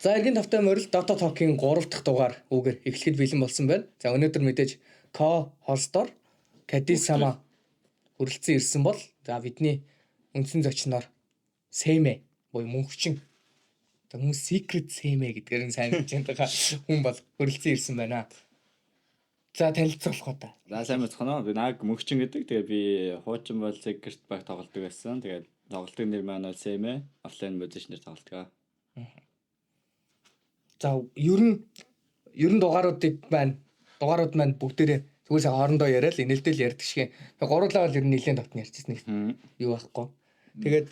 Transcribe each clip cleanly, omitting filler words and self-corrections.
За эргэн тавтай морил Dota Talk-ийн 3 дахь дугаар үгээр эхлэхэд бэлэн болсон байна. За өнөөдөр мэдээж co-host-оор Кадисама хүрэлцэн ирсэн бол за бидний үндсэн зочноор Сэймэ буюу мөнхчин. За хүмүүс Secret Сэймэ гэдгээр нь сайн мэдж байгаа хүн бол хүрэлцэн ирсэн байна. За танилцуулах уу та. За сайн мэцхан. Би Наг мөнхчин гэдэг. Тэгээ би хуучин бол Secret баг тоглодог байсан. Тэгээ тоглолтын нэр маань бол Сэймэ, офлайн позишнээр тоглодог. За ер нь дугаарууд маань бүгдээрээ зүгээс хоорондоо яриад л инээлтэл ярьдаг шиг. Тэгээ гурлаа бол ер нь нэлээд дотн ярьчихсан нэг юу байхгүй. Тэгээд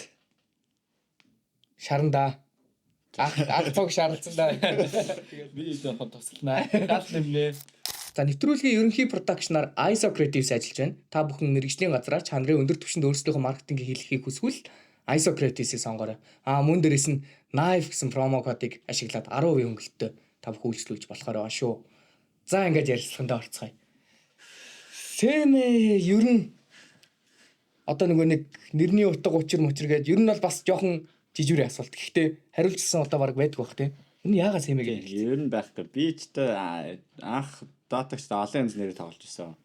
шаранда ах цог шаарлцсан да. Тэгээд би жоохон тусланаа. Гал нэмнэ. За нэвтрүүлгийн ерөнхий продакшнаар ISO Creatives ажиллаж байна. Та бүхэн мэргэжлийн газраар чанарын өндөр түвшинд өөрсдийнхөө маркетингийг хийлгэхийг хүсвэл ISO Creatives-ийг сонгоорой. Мөн дээрээс нь Knife гэсэн промо кодыг ашиглаад 10% өнгөлтөд та бүхэн үйлчлүүлж болохоор байгаа шүү. За ингээд ярилцлаганд орцгоё. Сэймэ ер нь одоо нөгөө нэг нэрний утга учир гэдэг ер нь бол бас жоохон жижигрээ асуулт. Гэхдээ хариулчихсан удаа баг байдаг бах тийм. Энэ яагаад Сэймэ гэдэг? Ер нь байхгүй. Би ч та анх Dota-ч олон янз нэрээр тоглож байсан.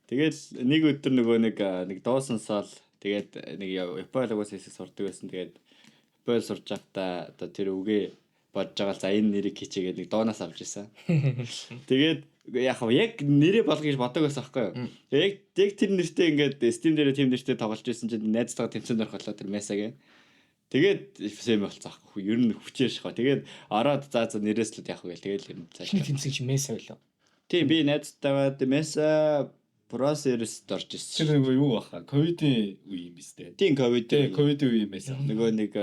Тэгээд нэг өдөр нөгөө нэг дуусансаал тэгээд нэг Япон логос хэсэг сурдаг байсан. Тэгээд Япон сурж байхдаа одоо тэр үгээ бодож байгаа за энэ нэрийг хичээгээд нэг доонаас авч ирсэн. Тэгээд яг нэрээ болгох гэж бодог байсан байхгүй юу. Яг тэр нэртэй ингээд Steam дээр team нэртэй тоглож байсан чинь найзтайгаа тэмцээнд орхолоо тэр месагээ. Тэгээд Сэймэ болцсон аахгүй. Ер нь хүчээр шахаа. Тэгээд ороод за нэрээс л яах вэ гээл. Тэгээд ер нь Чиний тэмцэг чи меса байлаа. Тийм би найзтайгаа меса Pro-Series-д орж ирсэн. Тэр нөгөө юу баха? Ковидын үе юм биз дээ. Тийм ковидын үе юм байсан. Нөгөө нэг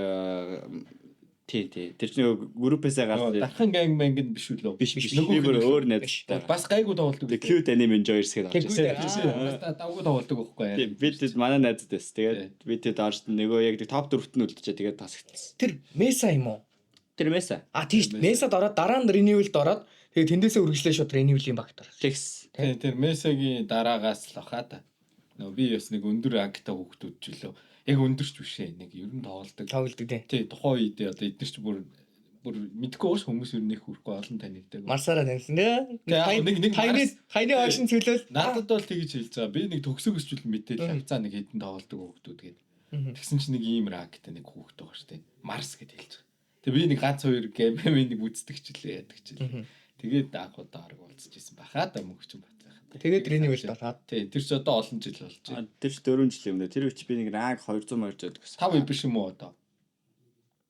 тий. Тэр чинь группээсээ гараад Дархан gang мангд биш үү? биш. Би бүр өөр найзтай. Бас гайгүй тоглодог. Cute Anime Enjoyers гэдэг орж ирсэн. ирсэн. Давгүй тоглодог байхгүй. Тийм бид манай найзд байсан. Тэгээд бид тэд орж нөгөө яг топ 4-т нь үлдчихэ тэгээд тасагдсан. Тэр меса юм уу? Тэр меса. Тийш месад ороод дараа нь renewal-д ороод тэгээд тэндээсээ үргэлжлээ шууд renewal-ийн багт орсон. Тэгс. Тэр месагийн дараагаас л хаа та. Нөгөө би бас нэг өндөр ангитай хүүхдүүд ч үлээ. Яг өндөрч биш ээ. Нэг ер нь тоглодог тий. Тий, тухайн үед одоо эдгээр ч бүр мэдгүй уус хүмүүс ер нь их хүрхгүй олон танигдаг. Марсараа таньсан нэ. Нэг хайны хойшин цөлөөл. Надад бол тэгж хэлж байгаа. Би нэг төгсөгсчүүл мэдээлэл авцаа нэг хэдэн тоглодог хүүхдүүд гээд. Тэгсэн чинь нэг ийм рактай нэг хүүхд байгаа шүү дээ. Марс гэж хэлж байгаа. Тэгээ би нэг ганц хоёр геймээ нэг үздэг ч лээ яадаг ч лээ. Тэгээд даахуу даарг уулзчихсан бахаа да мөнгөчин бат. Тэгээд renewal болоод. Тий, тэр ч одоо олон жил болж байна. Тэр ч 4 жил юм даа. Тэр үуч би нэг ранг 200 морьж байдаг гэсэн. 5 биш юм уу одоо?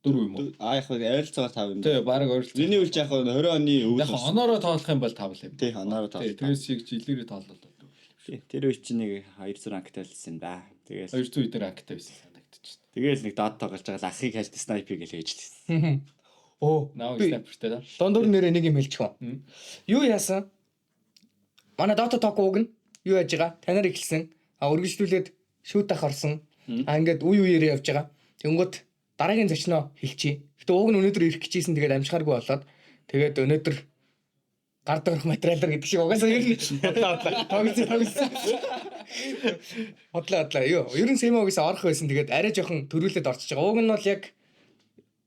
4 юм уу? Яг ойролцоогоор 5 юм. Тий, бараг ойролцоо. Миний үуч яг 20 оны өвөл. Яг оноороо тоолох юм бол 5 юм. Тий, оноороо тоолох. Тэгээс шиг жилээрээ тоолол. Тий, тэр үуч нэг 200 ранктай болсон юм да. Тэгээс 200 дээр ранктай байсан санагдчихсан. Тэгээл нэг дот тоглож байгаа ахыг хайж снайпер гэж хэлжлээ. Наа снайпертэй да. Дондор нэрээ нэг юм хэлчих үү? Юу яасан? Манай Dota Talk уг нь юу яаж байгаа? Танаар эхэлсэн. Үргэлжлүүлээд шүүт ах орсон. Ингээд үе үеэрээ явж байгаа. Тэнгүүт дараагийн зочноо хэлчихье. Гэтэ уг нь өнөөдөр ирэх гэжсэн тэгээд амжихааргүй болоод тэгээд өнөөдөр гард орох материалар гэдэг шиг угаасаа ер нь тоглосон. Бодлоо. Ер нь Сэймэ угаасаа орох байсан. Тэгээд арай жоохон төрүүлээд орчиж байгаа. Уг нь бол яг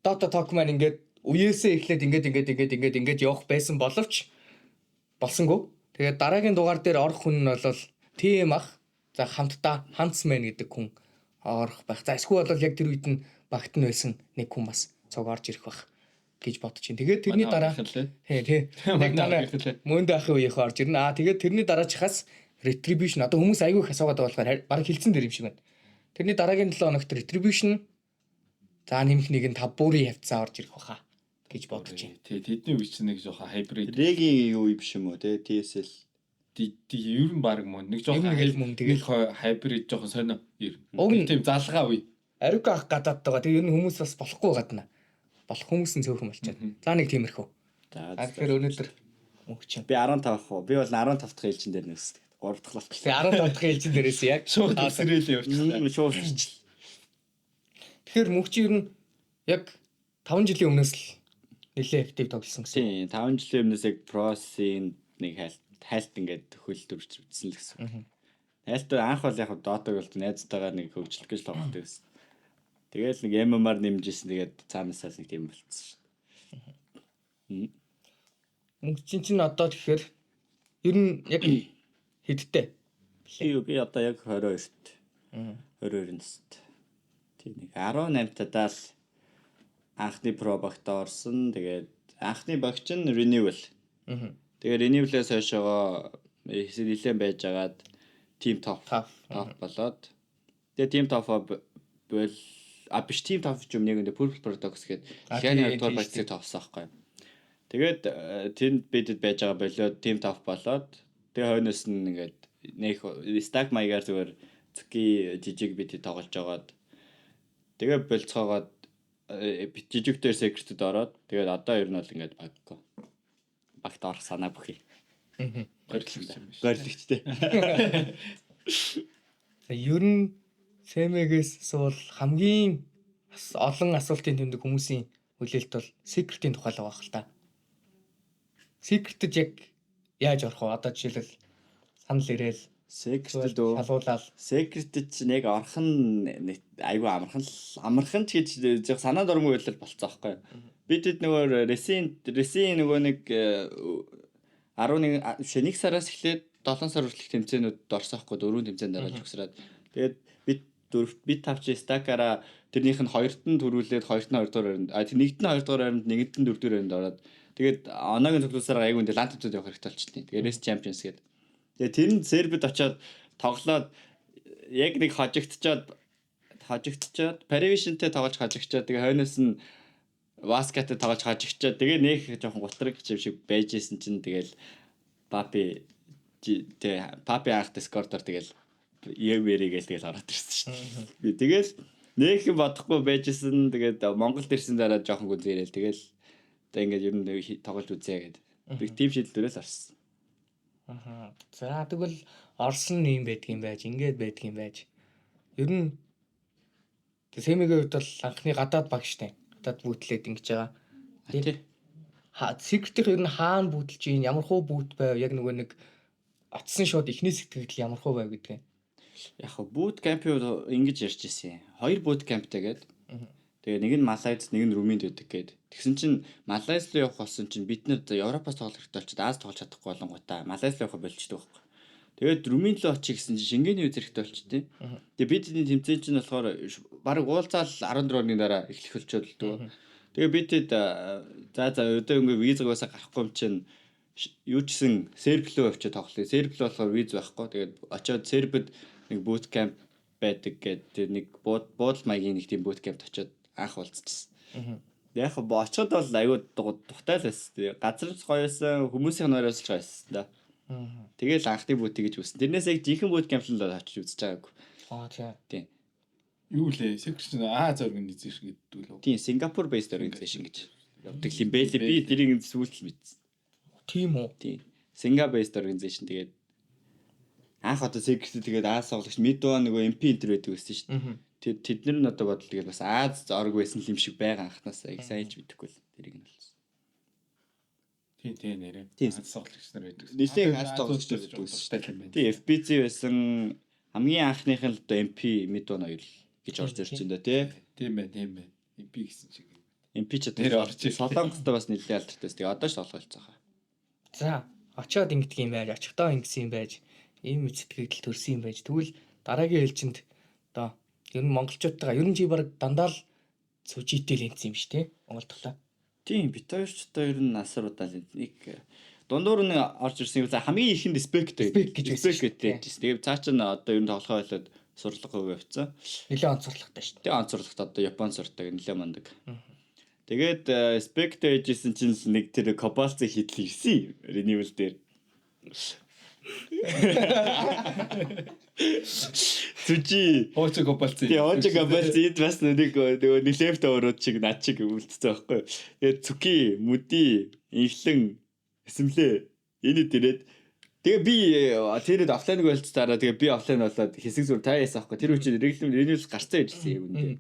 Dota Talk маань ингээд үеэсээ эхлээд ингээд явах байсан боловч болсонгүй. Тэгээд дараагийн дугаар дээр орох хүн нь бол TM ах. За хамтдаа Huntsman гэдэг хүн орох байх. За эсвэл бол яг тэр үед нь багт нь байсан нэг хүн бас цог орж ирэх байх гэж бодож байна. Тэгээд тэрний дараа тий. Нэг дараа мөндө ахын үеийнхээ орж ирнэ. Тэгээд тэрний дараачихаас Retribution одоо хүмүүс айгүй их асуугаад байгаа болохоор баг хилцэн дээр юм шиг байна. Тэрний дараагийн 7 хоногт Retribution за нэмэх нэг нь 5 бүрийн хавцаа орж ирэх баха гэж бодож байна. Тий, тэдний үе чинь нэг жоохон hybrid. Регийн юу биш юм уу те TSL ер нь баг мөн нэг жоохон нэг hybrid жоохон сонио ер. Уг нь тийм залгаа үе. Ариука ах гадаад байгаа. Тэгээ ер нь хүмүүс бас болохгүй гадна. Болох хүмүүс нь цөөхөн болчиход. За нэг тиймэрхүү. За тэгэхээр өнөөдөр мөнгөч. Би 15 ах уу. Би бол 15 дахь ээлжин дээр нөөс. 3 дахь болчихлоо. Би 15 дахь ээлжин дээрээс яг шууд сэрэл явчихлаа. Шууд. Тэгэхээр мөнгөч ер нь яг 5 жилийн өмнөөс л нэлээ актив тоглосон гэсэн. Тийм 5 жилийн өмнөөс яг Pro-ийн нэг хайлт ингээд хөл төрж үзсэн л гэсэн. Хайлт анх бол яг Dota-г бол найзтайгаа нэг хөгжлөх гэж тоглодог гэсэн. Тэгэл нэг MMR нэмжсэн тэгээд цаанаасаа нэг тийм болчихсон шүү. Мөнгөчин чинь одоо тэгэхээр ер нь яг хэдтэй. Би одоо яг 22-т. 22 настай. Тийм нэг 18 тадаа л анхны про багт орсон. Тэгээд анхны багч нь Renewal. Тэгээд Renewal-ээс хойшоо нэлээд байж агаад Team Top болоод. Тэгээд Team Top бол биш Team Top ч юм нэг энэ Purple Paradox гэдэг хяны дугаар багцыг товсон аахгүй. Тэгээд тэнд бидэд байж байгаа болоод Team Top болоод тэгээд хойноос нь ингээд нэг stack маягаар зүгээр цуки жижиг бидэд тоглож байгаад тэгээд болцоогоод жижигтэр секретэд ороод тэгээд одоо ер нь бол ингээд багт орох санаа бүхий. Горилогчтэй. Ер нь Сэмэгээс суул хамгийн олон асуултын тэмдэг хүмүүсийн хүлээлт бол secret-ийн тухай л байгаа хэл та. Secret-д яг яаж орох вэ? Одоо жишээлбэл санал ирээл Secret дөө. шалуулаад Secret чинь яг орох нь айгүй амархан ч гэж зөв санаад ормоо байлал болцсон аахгүй. Бидэд нөгөө Resin нөгөө нэг 11 1 сараас эхлээд 7 сар хүртэлх тэмцээнүүд орсон аахгүй 4 тэмцээнд дараалж өгсраад. Тэгээд бид тавч стакаараа тэрнийх нь хоёрт нь төрүүлээд хоёрт нь 2 дугаар байранд тэр нэгт нь 2 дугаар байранд нэгт нь 4 дугаар байранд ороод тэгээд оногийн цуглуулсаар айгүй энэ лантуудад явах хэрэгтэй болчихсон. Тэгээд Race Champions гэдэг. Тэгээд тэр нь сербид очиод тоглоод яг нэг хожигдчаад Paravisionтэй тоглож хожигдчаад тэгээд хойноос нь Vascat-тэй тоглож хожигдчаад тэгээд нэг жоохон гутраг шиг байжсэн чинь тэгээд Papi анх Discord-оор тэгээд Евэригээл тэгэл ороод ирсэн шүү дээ. Би тэгэл нэг юм бодохгүй байжсэн. Тэгээд Монголд ирсэн дараа жоохон гүзээрэл тэгэл одоо ингээд ер нь тоглож үзье гэдэг. Би тим шийдэлдэрээс орсон. За тэгвэл Орсон юм байдгийм байж, ингээд байдгийм байж. Ер нь Сэмэгийн хувьд бол анхны гадаад баг штэ. Гадаад бүүтлээд ингэж байгаа. Тий. Secret-ийн ер нь хаана бүүтэлж ийн, ямар хуу бүүт байв, яг нөгөө нэг атсан шууд ихний сэтгэл ямар хуу байв гэдэг. Яг boot camp-ийг ингэж ярьж ирсэн. Хоёр boot campтэй гээд. Тэгээ нэг нь Малайз, нэг нь Румынд байдаг гээд. Тэгсэн чинь Малайз руу явах болсон чинь бид нэр Европоос тоглох хэрэгтэй болчиход Аз тоглож чадахгүй болонгуудаа Малайз руу явах болчихдог байхгүй. Тэгээд Румын руу очих гэсэн чинь Шенгений үе хэрэгтэй болчихдээ. Тэгээ бидний тэмцээн чинь болохоор баг уулзаал 14 оны дараа эхлэх болчиход. Тэгээ бид за одоо ингээ визагаасаа гарахгүй юм чинь юу чсэн Серб руу явчих тоглоё. Серб руу болохоор виз байхгүй. Тэгээд очиод Сербэд нэг boot camp байдаг гэдэг нэг буудал маягийн нэг тийм boot camp очиод анх уулзчихсан. Яг очиод бол аюу тухтай л байсан. Газар гоёсэн, хүмүүсийн нойроос ч гоёсэн да. Тэгэл анхны boot гэж үсэн. Тэрнээс яг жинхэнэ boot camp л очиж үзэж байгаагүй. Тийм. Юу лээ? Secret Аз organization гэдэг үү? Тийм, Singapore based organization гэж явдаг юм байлээ. Би тэрийг сүүлд мэдсэн. Тийм үү? Тийм. Singapore based organization тэгээд анх одоо Secret тэгээд Аз тоглогч Midwa нөгөө MP энтер байдаг гэсэн шүү дээ. Тэднэр нь одоо бодлоо тэгээд бас Аз орг байсан юм шиг байгаа анхнаас яг сайн ч мэдэхгүй л тэрийг нь болсон. Тийм нэрээ. Аз тоглогч нар байдаг. Нийлээ Аз тоглогч нар байдаг шүү дээ. Тийм FBC байсан хамгийн анхных нь одоо MP Midwa хоёр гэж орж ирж байна тий. Тийм ээ. MP гэсэн шиг. MP ч одоо Солонгостой бас нэлээд алдартай. Тэгээ одоо ч солонгоцоо. За, очиод ингэдэг юм байж, очихдоо ингэсэн юм байж, ийм сэтгэл төрсөн юм байж. Тэгвэл дараагийн ээлжинд одоо ер нь монголчуудтайгаа ер нь чи баг дандаа л сүжитэй л энтсэн юм шүү дээ. Монгол талаа. Тийм, бит хоёрчтой ер нь насруудаа л нэг дундуур нь орж ирсэн юм. За хамгийн ихэнд спек гэж байсан. Тэгээ цаа чин одоо ер нь тоглохоо болоод сурлага хувь явцсан. Нилээ онцгорлагтай шүү дээ. Тэгээ онцгорлагт одоо Япон сурдаг нилээ мандаг. Тэгээд спектэй ээжсэн чинь нэг тэр кобальцыг хитэл ирсэн Renewal дээр. Зүжи Очиг кобальц. Тэгээ очиг кобальц эд бас нэг нөгөө нилэфт өрөөд чиг над чиг үлдсэн байхгүй. Тэгээ цүки, мүди, инхлэн эсэмлээ энэ дээрээд тэгээ би тэрэд офлайнг болцсараа тэгээ би офлайн болоод хэсэг зүр таяасан аахгүй. Тэр үчиг Renewal гарцсан ээжсэн юм үнэ.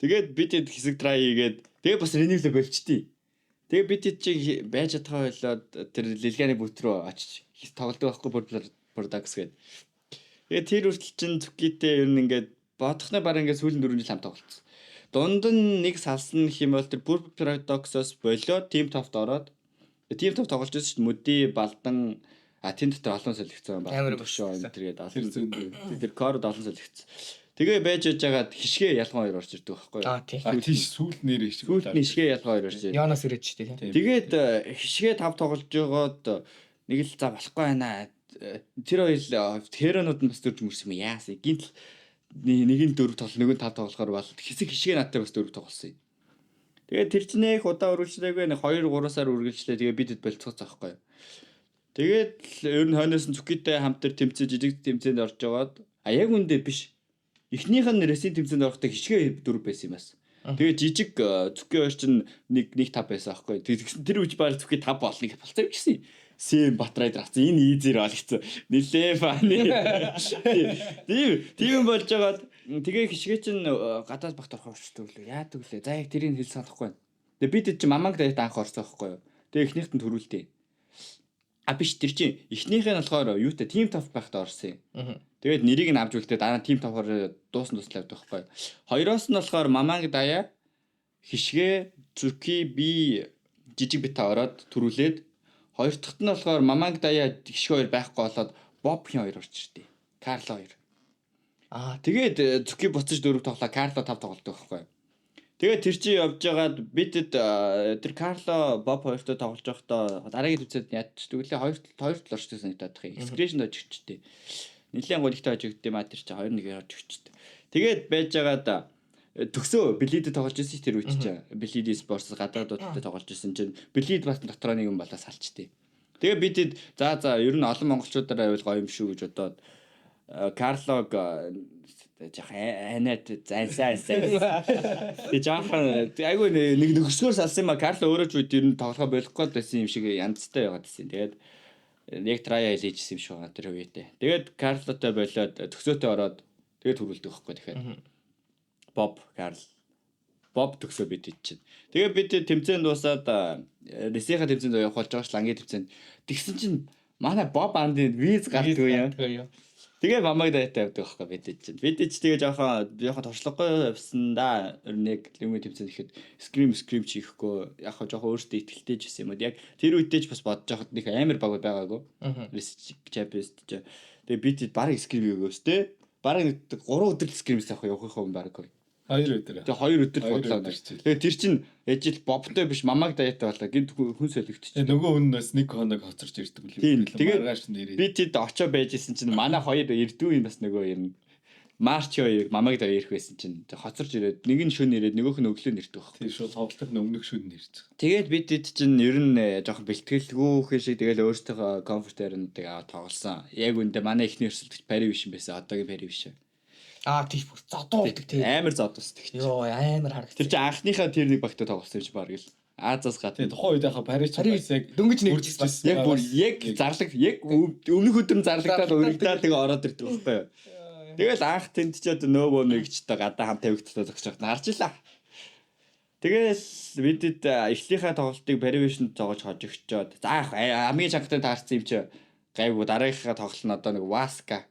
Тэгээд бид хэсэг try хийгээд тэгээ бас Renewal болчтий. Тэгээ бид чи байж чадхаа болоод тэр Лилганы бүт рүү очиж тоглодог байхгүй Products гээд. Тэгээ тэр хүртэл чин цүкитэй ер нь ингээд бодохны баг ингээд сүүлийн 4 жил хамт тоглолцсон. дунд нь нэг салсан гэх юм бол тэр Purple Paradox-оос болоод Team Top-д ороод Team Top тоглож байсан шүү дээ. Мөди Балдан тэн дотор олон солигдсон Амар байна. Төшөө энэ тэргээд Тэр олон зөндөө. тэр корд олон солигдсон. Тэгээ байж байгаад хишгээ ялгаа хоёр орж ирдэг байхгүй юу? Тийм. Тийш сүүл нэрээ шиг. Сүүлд нь хишгээ ялгаа хоёр орж ирдэг. Янаас ирээд ч тийм. Тэгээд хишгээ 5 тоглож байгаад нэг л за болохгүй байна. Тэр хоёр херонууд нь бас дөрж мөрсөн юм яасан. Гинт нэг нь 4 тоглол, нэг нь 5 тоглохоор бол хэсэг хишгээ надтай бас 4 тоглосон юм. Тэгээд тэр чинь их удаа үргэлжлээгүй нэг 2 3 сар үргэлжлээ. Тэгээд бидэд болцооц аахгүй юу. Тэгээд ер нь хойноос нь Цүкитэй хамт тэр тэмцээ жижиг тэмцээнд орж байгаад яг үндэ биш. Эхнийх нь ресийн тэмцээнд орохдоо хишгээ 4 байсан юм бас. Тэгээд жижиг Цүки хоёр чинь 1-5 байсан аахгүй. Тэр үуч баар Цүки 5 болныг болцоо гэсэн. Сэм Батрайд авсан. Энэ ийзэр болгоцсон. Нилээ фаны. Тийм болж байгаад тэгээ хишгээ чинь гадаад багт орох болчихсон үлээ. Яадаг үлээ. За яг тэрийг хэл санахгүй байна. Тэгээ бид чинь маманг дайт анх орсон байхгүй юу. Тэгээ эхнийхт нь төрүүлдэ. Биш тэр чинь эхнийх нь болохоор юутай Team Top байхад орсон юм. Тэгээд нэрийг нь авч үлдээ дараа нь Team Top-оор дуусна туслаад байхгүй. Хоёроос нь болохоор Маманг Дая хишгээ Цүки би жижиг бита ороод төрүүлээд хоёр дахьт нь болохоор Маманг Дая хишгээ хоёр байхгүй болоод Бобхийн хоёр орж иртээ. Карло хоёр. Тэгээд Цүки буцаж 4 тоглоо Карло 5 тоглолдог байхгүй. Тэгээд тэр чинь явж байгаад бидэд тэр Карло Боб хоёртой тоглож байхдаа дараагийн төвцөд ядчихдаг үлээ хоёр талаар ч санагдаад тах юм. Экскрэшн дож өгчтэй. Нилийн гонигтай хожигдсон юм тэр чинь 2-1 орж өгчтэй. Тэгээд байж байгаад төгсөө Блидэд тоглож ирсэн тэр үуч чинь Блид Спортс гадаадуудтай тоглож ирсэн чинь Блид бас дотроо нэг юм болоо салчтэй. Тэгээд бидэд за ер нь олон монголчуудаараа байвал гоё юм шүү гэж бодоод Карлог жах анаад зайсаа. Тэг жаахан айгүй нэг нөхсгөр салсан юм а Карло өөрөө ч үед ер нь тоглохоо болохгүй байсан юм шиг янзтай байгаад байсан. Тэгээд яг трая хийжсэн юм шиг байгаа тэр үедээ. Тэгээд Карлотой болоод төгсөөтэй ороод тэгээд төрүүлдэг байхгүй тэгэхээр. Боб Карл Боб төгсөө бид чинь. Тэгээд бид тэмцээнд дуусаад Ресиха тэмцээнд явах болж байгаа ш лангийн тэмцээнд. Тэгсэн чинь манай Боб андын виз гардгүй юм. Тэгээ мамаг дайтай явдаг байхгүй бид чинь. Бид ч тэгээ жоохон туршлагагүй явсан да. Нэг лимит тэмцээнд ихэд скрим чихгүй яг жоохон өөртөө ихтэй ч байсан юм уу. Яг тэр үедээ ч бас бодож байхад нэг амар баг байгаагүй. Ресик Champions ч. Тэгээ бид барыг скрим өгөөс те. Бараг 3 өдөр скримс явах юм баг. 2 өдөр. Тэгээ 2 өдөр бодлоо. Тэгээ тэр чинь ээжил Бобтой биш мамаг даятай болоо. Гинт хүн солигдчих. Нөгөө хүнээс нэг хоног хоцорч ирдэг Тийм. үлээ. Тэгээ би тэд очоо байжсэн чинь манай хоёр ирдүү юм бас нөгөө юм. Марч хоёр мамаг дая ирэх байсан чинь хоцорч ирээд нэг нь шөнө ирээд нөгөөх нь өглөө нэрдэг баг. Тийм шууд тоглолтын өмнөх шөнө нэрч. Тэгээд бид тэд чинь ер нь жоохон бэлтгэлгүй шиг тэгэл өөртөө комфорт арнуудыг аваад тоглосон. Яг үндэ манай ихний өрсөлдөгч Пари биш юм байсан. Одоогийн Пари биш. Тийм бүр зодоодаг тийм. Амар зодосдаг. Йоо амар харагд. Тэр чинь анхныхаа тэр нэг багтаа тоглосон юм чи баг л. Азаас гад. Тэгээ тухайн үед яхаа Париж яг дөнгөж нэгжсэн. Яг бүр яг зарлаг яг өмнөх өдөр зарлагдаад өргөдөө тэгээ ороод ирдэг байхгүй юу. Тэгэл анх тэнд ч одоо нөөбөө нэгчтэй гадаа хамт тавигдтаа зогсож байхад харж илаа. Тэгэл бидэд эхлийнхаа тоглолтыг Паривишнд зоогож хожигчоод за хамгийн чангатай таарсан юм чи гайгүй дараагийнхаа тоглолт нь одоо нэг Васка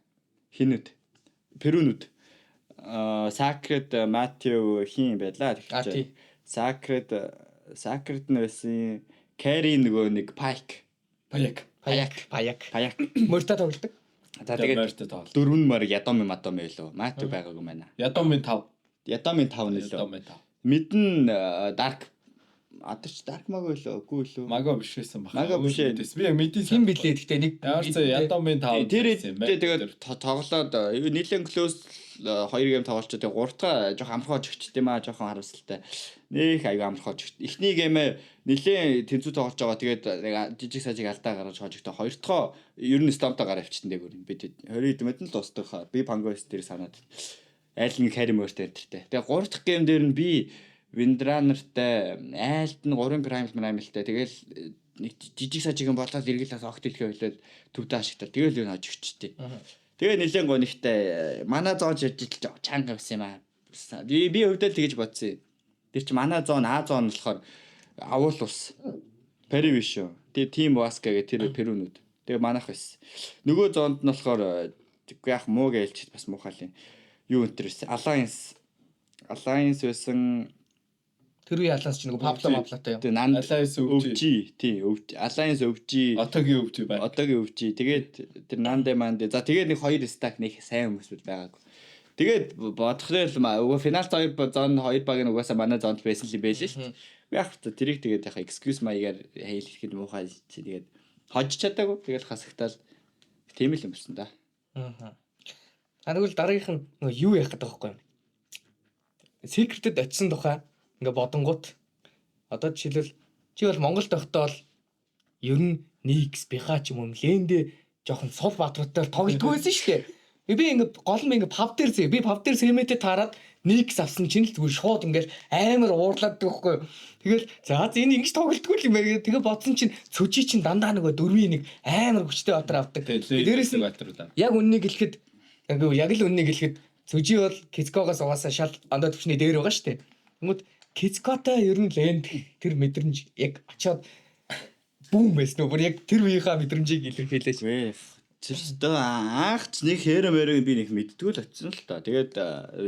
хинүүд Перунүүд Sacred Matthew хин байлаа тэгчих. Sacred нь байсан Carry нөгөө нэг Pike. Мөртөө тоглолдог. За тэгээд 4 нь мөр Ядоми Мадоми байлоо. Матthew байгаагүй байна. Ядомын 5 нэлээ. Мэдэн Dark Dark Mago байлоо. Үгүй лөө. Маго биш байсан баг. Маго биш. Би яг мэдээ хин блээ гэхдээ нэг Ядомын 5 тэр тэгээд тоглоод нэлээд close 2 гейм тоглолч тэгээд 3 дахь жоохон амархаж өгчтэй маа жоохон харамсалтай. Нэх аяга амархаж өгч. Эхний геймээ нэлээд тэнцүү тоглож байгаа тэгээд нэг жижиг сажиг алдаа гаргаж хожигдоо. Хоёр дахь ер нь стомтой гараа авчихсан дээгүүр. Бид 20 мэдэн л дуустах. Би Pangos дээр санаад айл нэг carry мөртэй энтертэй. Тэгээд 3 дахь гейм дээр нь би Виндранертай айлт нь 3 праймлтай. Тэгэл нэг жижиг сажиг юм болоод эргэлээс огт хэлхээ хөлөөл төвдөө ашигтал. Тэгэл юу хож өгчтэй. Тэгээ нэлээд гонигтай манай зоож ирж чанга авсан юм аа. Би өвдөл тэгэж бодсон. Тэр чи манай зоон А зоон болохоор авуул ус. Пари биш үү. Тэгээ Team Waska гэх тэр Перунүүд. Тэгээ манайх байсан. Нөгөө зоонд нь болохоор яг мууг ээлжид бас муухай юм. Юу өнтер байсан. Alliance Alliance байсан Тэр үе алаас ч нэг паблатай юм. тэг нанд Alliance өвжи тий Alliance өвжи Одоогийн өвч бай. одоогийн өвжи тэгээд тэр нандэ мандэ за тэгээд нэг хоёр стак нэг сайн хүмүүс байгаагүй. Тэгээд бодхоор л финалт 2 зон 2 баг нь угаасаа манай зонд байсан л юм байл л шүү дээ. Яг та тэрийг тэгээд яхаа excuse маягаар хэлэхэд муухай чи тэгээд хожиж чадаагүй тэгээд хасагтаал тийм л юм болсон да. Аа. Тэгвэл дараагийнх нь нөгөө юу яах гэдэг байхгүй юу? Secret-д очисон тухай ингээ бодонгууд одоо жишээлбэл чи бол Монголд тогтоол ер нь Nix бихаа ч юм уу лэндэ жоохон сул баатруудтай тоглолтгүй байсан шүү дээ. Би ингээ гол нь ингээ пав дээр зэ. Би пав дээр сэмэтэй таарад Nix авсан чинь л зүгээр шууд ингээл амар уурлаад байхгүй юу. Тэгэл за энэ ингэж тоглолтгүй юм байна. Тэгээ бодсон чинь цүжи чинь дандаа нөгөө 4-1 амар хүчтэй батар авдаг. Дээрээс нь батруулаа. яг үннийг хэлэхэд яг л үннийг хэлэхэд цүжи бол Кицкогоос угаасаа шал ондоо төвчний дээр байгаа шүү дээ. Тэгмэд Кицкотой ер нь лэнд тэр мэдрэмж яг очиод бүүм байсан уу? Бүр яг тэр үеийнхаа мэдрэмжийг илэрхийлээш. Вэ. Тэрстөө анх нэг хэрэмэрэг би нэг мэдтгүүл очсон л та. Тэгээд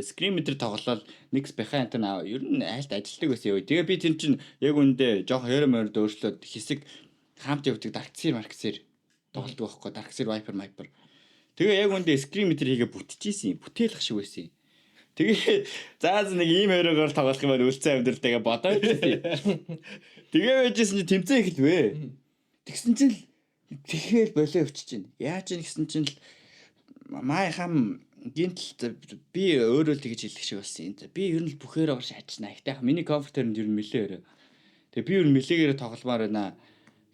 скрин метр тоглолол нэг бахаант нь ер нь айлт ажилтдаг байсан юу. Тэгээ би тэр чинь яг үндэ жоох хэрэмэрд өөрчлөөд хэсэг хамт явдаг дарксир марксир тоглолдог байхгүй. Дарксир вайпер майпер. Тэгээ яг үндэ скрин метр хийгээ бүтчихсэн юм. Бүтээлх шиг байсан юм. Тэгээ зааз нэг ийм хэрэгээр тоглох юм бол үлцэн амьдралтэйгээ бодоод байсан. Тэгээ байжсэн чи тэмцээн эхэлвэ. Тэгсэн чинь тэгэхээр болоо өвчж чинь. Яаж ийн гэсэн чинь маа хам гинтл би өөрөө л тэгж хэлэх шиг болсон юм. Би ер нь л бүхээр шаачна. Ихтэй миний комфортер нь ер нь нэлээ өрөө. Тэгээ би ер нь нэлээгээр тогломоор байна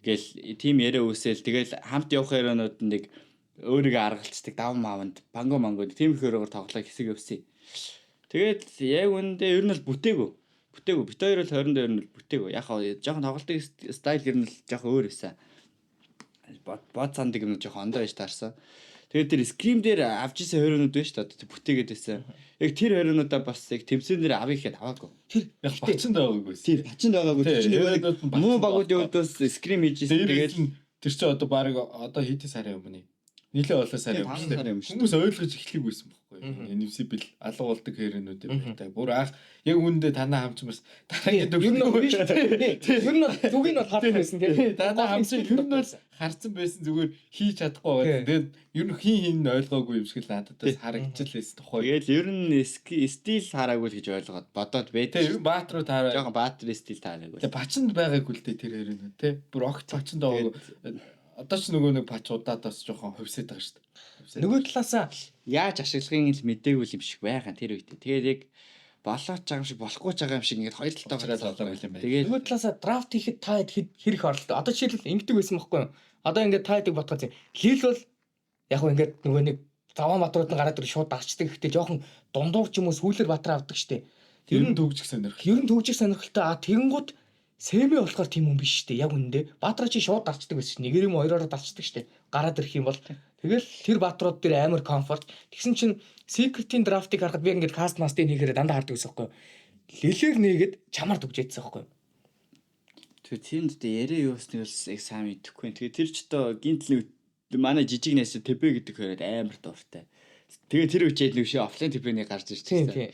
гэл тим яриа үсэл тэгэл хамт явах ярианууд нэг өөрийгөө аргалцдаг даван мааванд банго мангод тим хөрөөр тоглох хэсэг явсан. Тэгээд яг үндэ ер нь л бүтээгүү. Бит хоёр л 22 ер нь бүтээгүү. Яг жоохон тоглолтын стайл ер нь л жоохон өөр байсан. Бод цандаг юм жоохон ондоо байж таарсан. Тэгээд тэр скрим дээр авч исэн хөрөөнүүд байж та бүтээгээд байсан. Яг тэр хөрөөнүүдээ бас яг тэмцээн дээр авъя гэхэд аваагүй. Тэр яг бачинд байгаагүй. Тийм бачинд байгаагүй. Тэр чинь муу багуудын өдөөс скрим хийж исэн. Тэгээд тэр чинь одоо баг одоо хэдэн сарын өмнө нийлээ олон сарын өмнө хүмүүс ойлгож эхлэх байсан байхгүй юу? Инвисибл алга болдог хэрэнүүд байтай. Бүр анх яг үүндээ танаа хамч бас дараагийн ер нь биш үү? Ер нь зүг нь бол харсан байсан тийм. Танаа хамч ер нь бол харсан байсан зүгээр хийж чадахгүй байгаа. Тэгээд ер нь хин ойлгоогүй юм шиг л надад харагдчихлээс тухай. Тэгээд ер нь стил хараагүй л гэж ойлгоод бодоод бай. Тэгээд баатруу таараа. Жохон баатар стил таараагүй. Тэгээд бачинд байгаагүй л дээ тэр хэрэнүүд те. Бүр огт бачинд байгаагүй. Одоо ч нөгөө нэг пач удаад бас жоохон хувьсээд байгаа шүү дээ. Нөгөө талаасаа яаж ашиглахын л мэдээгүй юм шиг байгаа тэр үед. Тэгээд яг болооч байгаа юм шиг болохгүй байгаа юм шиг ингээд хоёр талтай болоо юм байна. Тэгээд нөгөө талаасаа драфт хийхэд та хэрэг оролдоо. Одоо жишээлбэл ингэдэг байсан байхгүй юу? Одоо ингээд та хэдэг бодгоо зэ. Лил бол яг хөө ингээд нөгөө нэг заван батрууд нь гараад шууд дарчдаг. Гэхдээ жоохон дундуур ч юм уу сүүлэр батар авдаг штэ. Тэр нь төгжих сонирхол. Ер нь төгжих сонирхолтой. Тэгэнгუთ Сэмэ болохоор тийм юм биш шүү дээ. Яг үндэ Баатар чи шууд дарчдаг байсан шүү. Нэгээр юм хоёроор дарчдаг шүү дээ. Гараад ирэх юм бол тэгэл тэр баатрууд дээр амар комфорт. Тэгсэн чинь Secret-ийн драфтыг харахад би ингээд каст мастыг хийхээр дандаа хардаг байсан байхгүй юу? Лилээр нээгээд чамаар дүгжээдсэн байхгүй юу? тэр тэнд яриа юусныг бас яг сайн мэдэхгүй. Тэгээ тэр ч одоо гинтл манай жижиг нэс тэбэ гэдэг хөрөөд амар дуртай. Тэгээ тэр үчээд нүшээ офлайн тэбэний гарч ирчихсэн.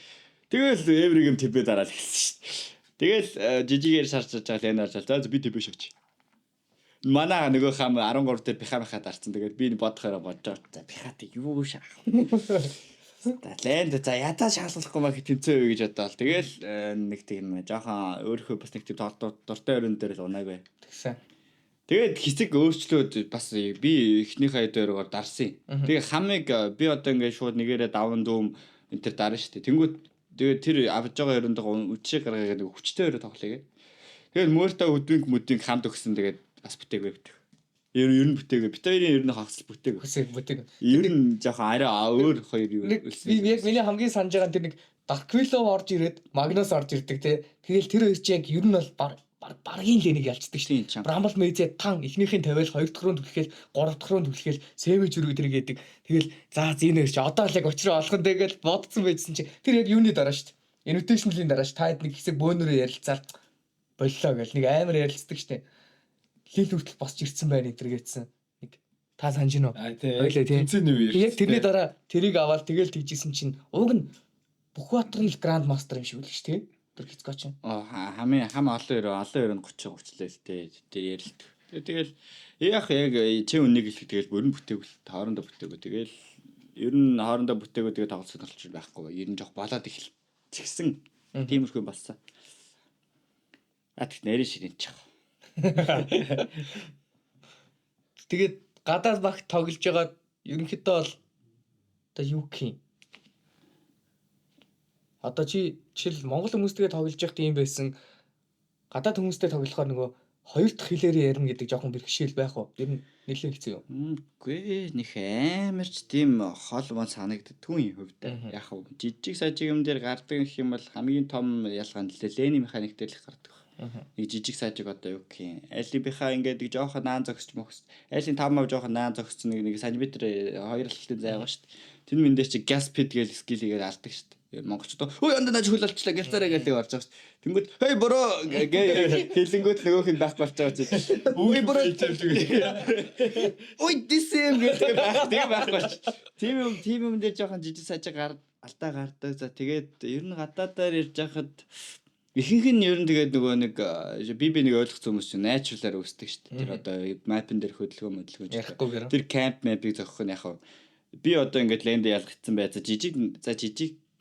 Тэгэл эвриг юм тэбэ дараад эхэлсэн шүү. Тэгэл жижигээр шарчж байгаа лэн орж за би тэбэ шавч. Манай нөгөө хам 13 дээр бихамхаа дарцсан. Тэгээд би бодохоор бодож за бихаатай юу шаах. Лэнд за ядаа шааллахгүй маа тэмцээ үе гэж бодлоо. Тэгэл нэг тийм жоохон өөрөө бас нэг тийм дуртай өрөөнд дээр л унаагүй. Тэгсэн. Тэгээд хэсэг өөрчлөөд бас би эхнийхээ дээрээр дарсан. Тэгээ хамыг би одоо ингээд шууд нэгээрээ даван дүүм энэ төр дарна шүү дээ. Тэнгүүт тэгээд тэр авж байгаа өрөөндөө үчиг гаргаад нэг хүчтэй өрөө тоглоё гэ. Тэгээд мөртөө өдвинг хамт өгсөн тэгээд бас бүтээгүй битэх. Ер нь бүтээгүй. Бит хоёрын ер нь хагас бүтээгүй. Бүтээг. Ер нь жоохон арай өөр хоёр юу үлсэн. Би яг миний хамгийн санаж байгаа тэр нэг Дарквилов орж ирээд Магнус орж ирдэг те. Тэгэл тэр хоёр чи яг ер нь бол баргийн лэнийг ялцдаг шүү дээ. Брамбл Мэйзээ тан эхнийхээ тавиал 2 дахь руу түлхээл 3 дахь руу түлхээл Сэвэж өрөө тэр гэдэг. Тэгэл за зинээр чи одоо л яг очроо олхон тэгэл бодсон байжсэн чи тэр яг юуны дараа шүү дээ. Invitation-ийн дараа ш таад нэг хэсэг бөөнөрөө ярилцаад боллоо гэл нэг амар ярилцдаг шүү дээ. Лил хүртэл босч ирсэн байна энэ гэсэн. Нэг та санаж гинөө. Тэмцээний үеэр. Яг тэрний дараа тэрийг аваад тэгэл тэгжсэн чинь уг нь бүх баатар нь гранд мастер юм шиг үлээ ш тий. Тэр Хицко чинь. Хамгийн хам олон 30 30 лээ тэ ярилт. Тэгэл яг чи үннийг хэлэх тэгэл бүрэн бүтээгүүл хоорондоо бүтээгүү. Тэгэл ер нь хоорондоо бүтээгүү тэгээ тоглолцох толч байхгүй. Ер нь жоох болоод эхэлчихсэн. Тиймэрхүү болсон. Тэгт нэрийн ширэн чих. Тэгээд гадаад багт тоглож байгаа ерөнхийдөө бол одоо юу гэх юм. Одоо чи жишээл Монгол хүмүүстэйгээ тоглож байхад юм байсан. Гадаад хүмүүстэй тоглохоор нөгөө хоёр дахь хэлээр ярина гэдэг жоохон бэрхшээл байх уу? Ер нь нэлээд хэцүү юм. Үгүй нөх амарч тийм хол мон санагддаг түүний хувьд. Яг хав жижиг сажиг юм дээр гардаг гэх юм бол хамгийн том ялгаа нь лэний механик дээр л гардаг. Нэг жижиг сажиг одоо юу гэх юм. Алибихаа ингээд жоохон наан зогсч мөхс. Айлын 5% жоохон наан зогсч нэг сантиметр 2 алтын зайгаа шүү дээ. Тэр мэн дээр чи газ пид гээл скил хийгээд алдаг шүү дээ. Монголчууд ой онд нааж хөл олчлаа гэлцээрээ гэлээ орж байгаа шүү. Тэнгүүд хей бороо хэлэнгүүт нөгөөх нь байх болж байгаа чи. Ой бороо ой дэсэм гэдэг байхгүй. Тийм юм дээр жоохон жижиг сажиг алдаа гардаг. За тэгээд ер нь гадаадаар ирж байхад ихэнх нь ер нь тэгээд нөгөө нэг би нэг ойлгосон хүмүүс чинь найчруулаар үүсдэг шүү дээ. Тэр одоо мапн дээр хөдөлгөөн тэр camp map-ийг зохих нь яг би одоо ингээд ленд ялгцсан бай.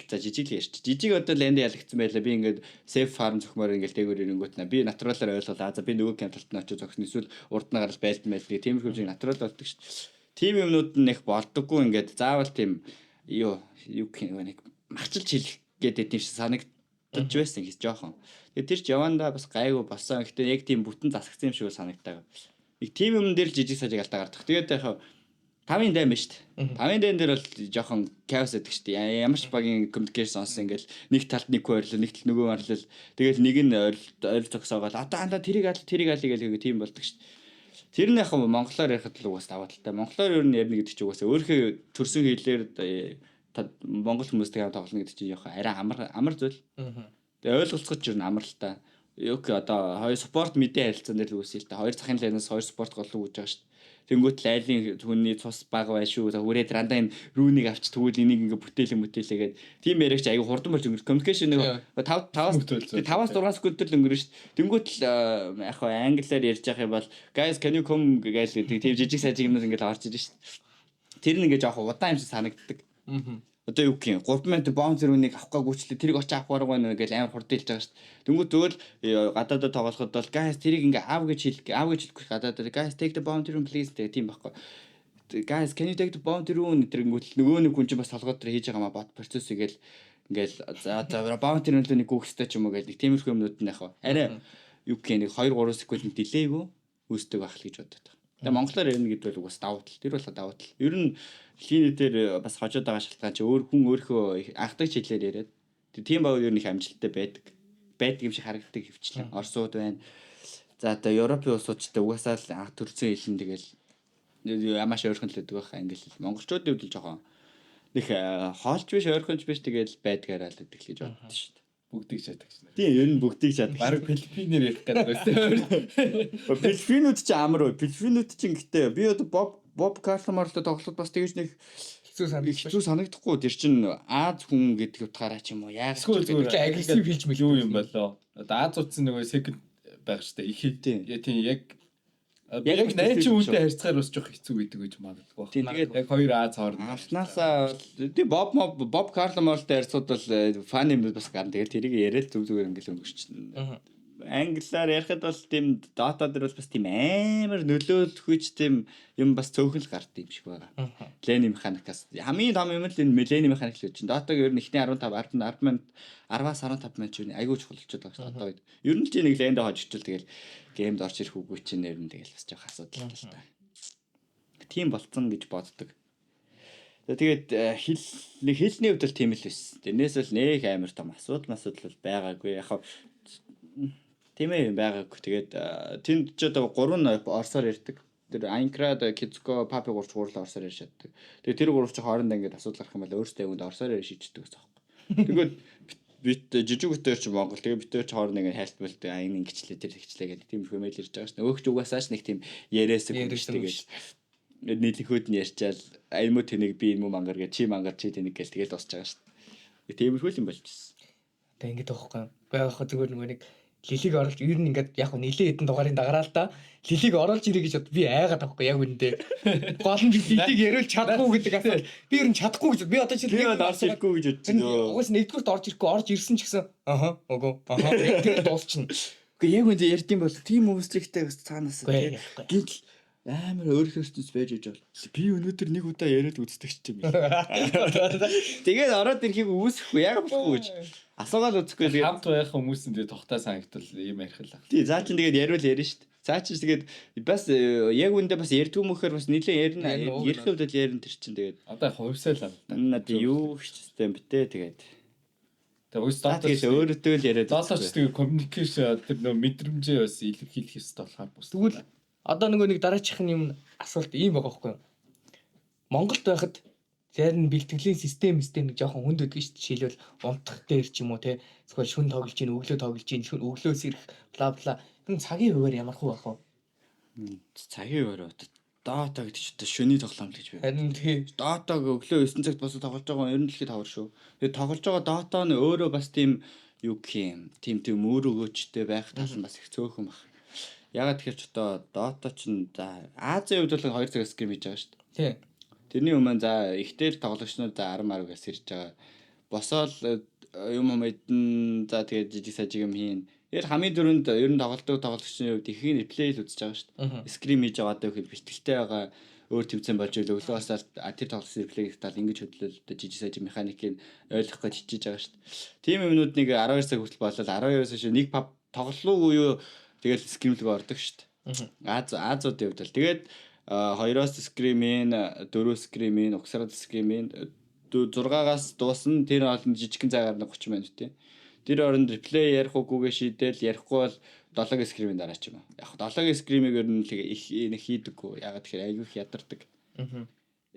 За жижиг л ярьч. Жижиг одоо ленд ялгцсан байлаа. Би ингээд safe farm зохимоор ингээд дээгүүр ирэнгүүт нэ би натуралаар ойлголаа. За би нөгөө camp-т нь очиж зогсно. Эсвэл урд нь гарал байлдан байлдаг. Тиймэрхүү зүйл натурал болдог шүү дээ. Тим юмнууд нь их болдоггүй ингээд заавал тийм юу гэх нэг махчилж хэлэх гэдэг тийм санагдаж байсан гэж жоохон. Тэгээд тэр ч явандаа бас гайгүй болсон. Гэхдээ яг тийм бүтэн засагцсан юм шиг санагддаг. Нэг тим юм дээр жижиг сажиг алдаа гардаг. Тэгээд яг тавын дайм шүү дээ. Тавын дайм дээр бол жоохон chaos гэдэг шүү дээ. Ямар ч багийн communication сонсон ингээл нэг талд нэг хөөрлөө, нэг талд нөгөө марлал. Тэгэл нэг нь ойр зогсоогоод одоо тэрийг аль гэж тийм болдог шүү дээ. Тэр нь яг монголоор ярихад л угаас даваа талтай. Монголоор ер нь ярина гэдэг чинь угаасаа өөрийнхөө төрсөн хэлээр монгол хүмүүстэй тоглоно гэдэг чинь яг арай амар зүйл. Тэгээ ойлголцоход ч ер нь амар л та. Юг одоо хоёр спорт мэдээ харилцаан дээр л үүсэл та. Хоёр захын лайнаас хоёр спорт голлоо гэж байгаа шүү дээ. Тэнгүүт лайлын түүний цус бага бай шүү. Хүрээд рандаа энэ рүүнийг авч тэгвэл энийг ингээ бүтээлээгээд тийм яригч аягүй хурдан болж өнгөрч communication нэг 5-6 секунд л өнгөрнө шүү. Тэнгүүт л яг англиар ярьж байгаа юм бол guys can you come гэж тийм жижиг сажиг юмнууд ингээ орж ирж шүү. Тэр нь ингээ жоохон удаан юм шиг санагддаг. Одоо юу гэх юм 3 минут боунс рүүнийг авах гүйчлээ тэрийг очиж авах бараг байна гэж амар хурдан хэлж байгаа шүү. Тэнгүүд зөвл гадаадад тоглоход бол guys тэрийг ингээ аав гэж хэлэхгүй гадаадад guys take the bounty room please гэх тийм байхгүй. Guys can you take the bounty room тэрэнгүүт нөгөө нэг хүн чинь бас толгой дээр хийж байгаа бот процесс игээл ингээл за bounty room-д нэг гүөхстэй ч юм уу гэдэг тиймэрхүү юмнууд нь яг арай юу гэх юм нэг 2-3 секунд дилейгүй үүсдэг байх л гэж боддог. Тэгээ монголоор ярина гэдэг бол бас давуу тал. Тэр бол давуу тал. Ер нь дэлхийн дээр бас хожоод байгаа шалтгаан чи хүн өөрийнхөө анхдагч хэлээр яриад тийм баг ер нь их амжилттай байдаг юм шиг харагддаг хөвчлэн. Оросууд байна. За одоо Европын улсуудтай угаасаа л анх төрсэн хэлэн тэгэл ямааш өөрхөн л өгдөг байх англи хэл. Монголчуудын хувьд л жоохон нэг хоолч биш өөрхөнч биш тэгэл байдгаараа л өгдөг л гэж боддоо шүү дээ. Бүгдийг чаддаг шнэ. Тийм ер нь бүгдийг чаддаг. Бараг Филиппинээр ярих гэдэг байсан. Филиппинууд ч амар уу. Филиппинууд ч ингэхдээ би одоо Боб Карломорлоо тоглоход бас тэгэж нэг хэцүү санагдахгүй. Тэр чин Аз хүн гэдэг утгаараа ч юм уу. Яг зүгээр агрессив хэлж мэл юу юм болоо. Одоо Аз утсан нөгөө second байх штэ. Их тийм яг найчин үнтэй харьцахаар бас жоох хэцүү гэдэг гэж магадгүй. Тэгээд яг хоёр Аз хооронд Арснаасаа тий Боб Карломорлтой харьцууд бол фан юм бас гарна. Тэгээд тэрийг яриад зүгээр ингээл өнгөрчихнэ. Англиар ярихад бол тийм дата дээр бол бас тийм амар нөлөөлөхүйч тийм юм бас цөөхөл гард юм шиг байна. Лени механикаас хамгийн том юм л энэ лени механик л гэж чинь. Датаг ер нь ихний 15 минут 10-аас 15 минут чинь айгүй чухал болчиход байгаа шүү дээ. Одоо үед ер нь чи нэг лендэ хожчихвол тэгэл геймд орж ирэх үгүй чинь ер нь тэгэл бас жоох асуудал л та. Тийм болцсон гэж боддог. Тэгээд хэлний хувьд бол тийм л байсан. Тэрнээс бол нэг амар том асуудал бол байгаагүй. Яг тийм ээ байгаагүй. Тэгээд тэнд ч одоо 3 орсоор ирдэг. Тэр Айнкрад, Кицко, Папи 3 гурлаа орсоор ирж чаддаг. Тэгээд тэр 3 ч хоорондоо ингээд асуудал гарах юм бол өөрсдөө өвөнд орсоор ирж шийддэг гэсэн юм. Тэгээд бит жижиг өтөр чи Монгол тэгээд битээр чи хоорондоо ингээд хайлтбалд айн ингэчлээ тэр тэгчлээ гэдэг тийм хэмээл ирж байгаа шнэ. Өөгч угаасаач нэг тийм яриасаг тэгээд нийлэнхүүд нь ярьчаал аймуу тэнийг би юм мангар гэж чи мангар чи тэнийг гэл тэгээд дуусч байгаа шнэ. Тиймэрхүү юм болчихсон. Тэгээ ингэж байхгүй. Яг зүгээр нэг лилиг оруулж ер нь ингээд яг нэлээд хэдэн дугаарын дагараа л да. Лилиг оруулж ирээ гэж бод би айгаад байхгүй яг үндэ. Гол нь лилиг яриулж чадахгүй гэдэг асуулт. Би ер нь чадахгүй гэж. Би одоо чи Би орж ирэхгүй гэж бодчихсон. Угаас нэгдүгürt орж ирэхгүй орж ирсэн ч гэсэн үгүй тэр дуусчихна. Гэхдээ яг үндэ ярьдсан бол тийм хүмүүстэй бас цаанаас гинт амар өөрөөсөө байж иж бол би өнөөдөр нэг удаа яриад үздэг ч юм. Тэгээд ороод ирэхийг үүсэхгүй яг болохгүй гэж. Асуугаад үзэхгүй тэгээд хамт байх хүмүүс нь тэгээ тогтаа санагдвал ийм ярих л. тий заа чин тэгээд яриул ярина шүү дээ. Заа чин тэгээд бас яг үндэ бас ярьдгүй мөхөр бас нэлээ ярина. Ярих хувьд л ярина тэр чин тэгээд Одоо хувьсаа л байна. надад юу систем битээ тэгээд. Тэгээ үс Тэгээд доотор өөрөөдөө л яриад. дооторч тэгээ communication тэр нөө мэдрэмжээ бас илэрхийлэх ёстой болохоор бүс. Тэгвэл одоо нэг дараачихын юм асуулт ийм байгаа байхгүй юу? Монголд байхад зарим бэлтгэлийн систем нэг жоохон хүнд өгдөө шүү дээ. Жишээлбэл унтах дээр ч юм уу те. Эсвэл шүн тоглож гин, өглөө тоглож гин, шүн өглөөс ирэх бла бла. Тэр цагийн хуваар ямар хөө байх вэ? Цагийн өрөө Dota гэдэг чинь шөний тоглоом л гэж би. Харин тий. Dota-г өглөө 9 цагт босоод тоглож байгаа нь ер нь дэлхийд хавар шүү. Тэгээд тоглож байгаа Dota нь өөрөө бас тийм юу гэх юм. Тийм өөр өгөөчтэй байх тал нь бас их цөөхөн баг. Ягаад тэгэхээр ч одоо Dota чинь за Азийн хувьд бол 2 цагаас скрим хийж байгаа шүү дээ. Тий. Тэрний өмнө за ихтэй тоглогчнууд за 10 10-аас ирж байгаа. Босоод юм мэдэн за тэгээд жижиг сажиг юм хийн. Яг хамгийн дөрөнд ер нь тоглолтын хувьд ихийг реплей л үзэж байгаа шүү дээ. Скрим хийж байгаа одоо их бэлтгэлтэй байгаа өөр төвцэн болж өглөө басаар тэр тоглолтын реплейг тал ингэж хөдлөл жижиг сажиг механикийг ойлгох гэж хичээж байгаа шүү дээ. Тим юмнууд нэг 12 цаг хүртэл болол 12-оос хойш нэг паб тоглолоо юу тэгэл скримлэг ордог шүү дээ. Азуудын хувьд л тэгээд 2-оос скримийн 4-өөс скримийн угсараад скримийн 6-аас дуусна тэр олон жижигхэн цагаар 30 минут тийм. Тэр оронд реплей ярих уугүйгээ шийдэл ярихгүй бол 7 скримийн дараа ч юм уу. Яг 7 скримийг ер нь их хийдэггүй. Ягаад тэгэхээр айгүй их ядардаг.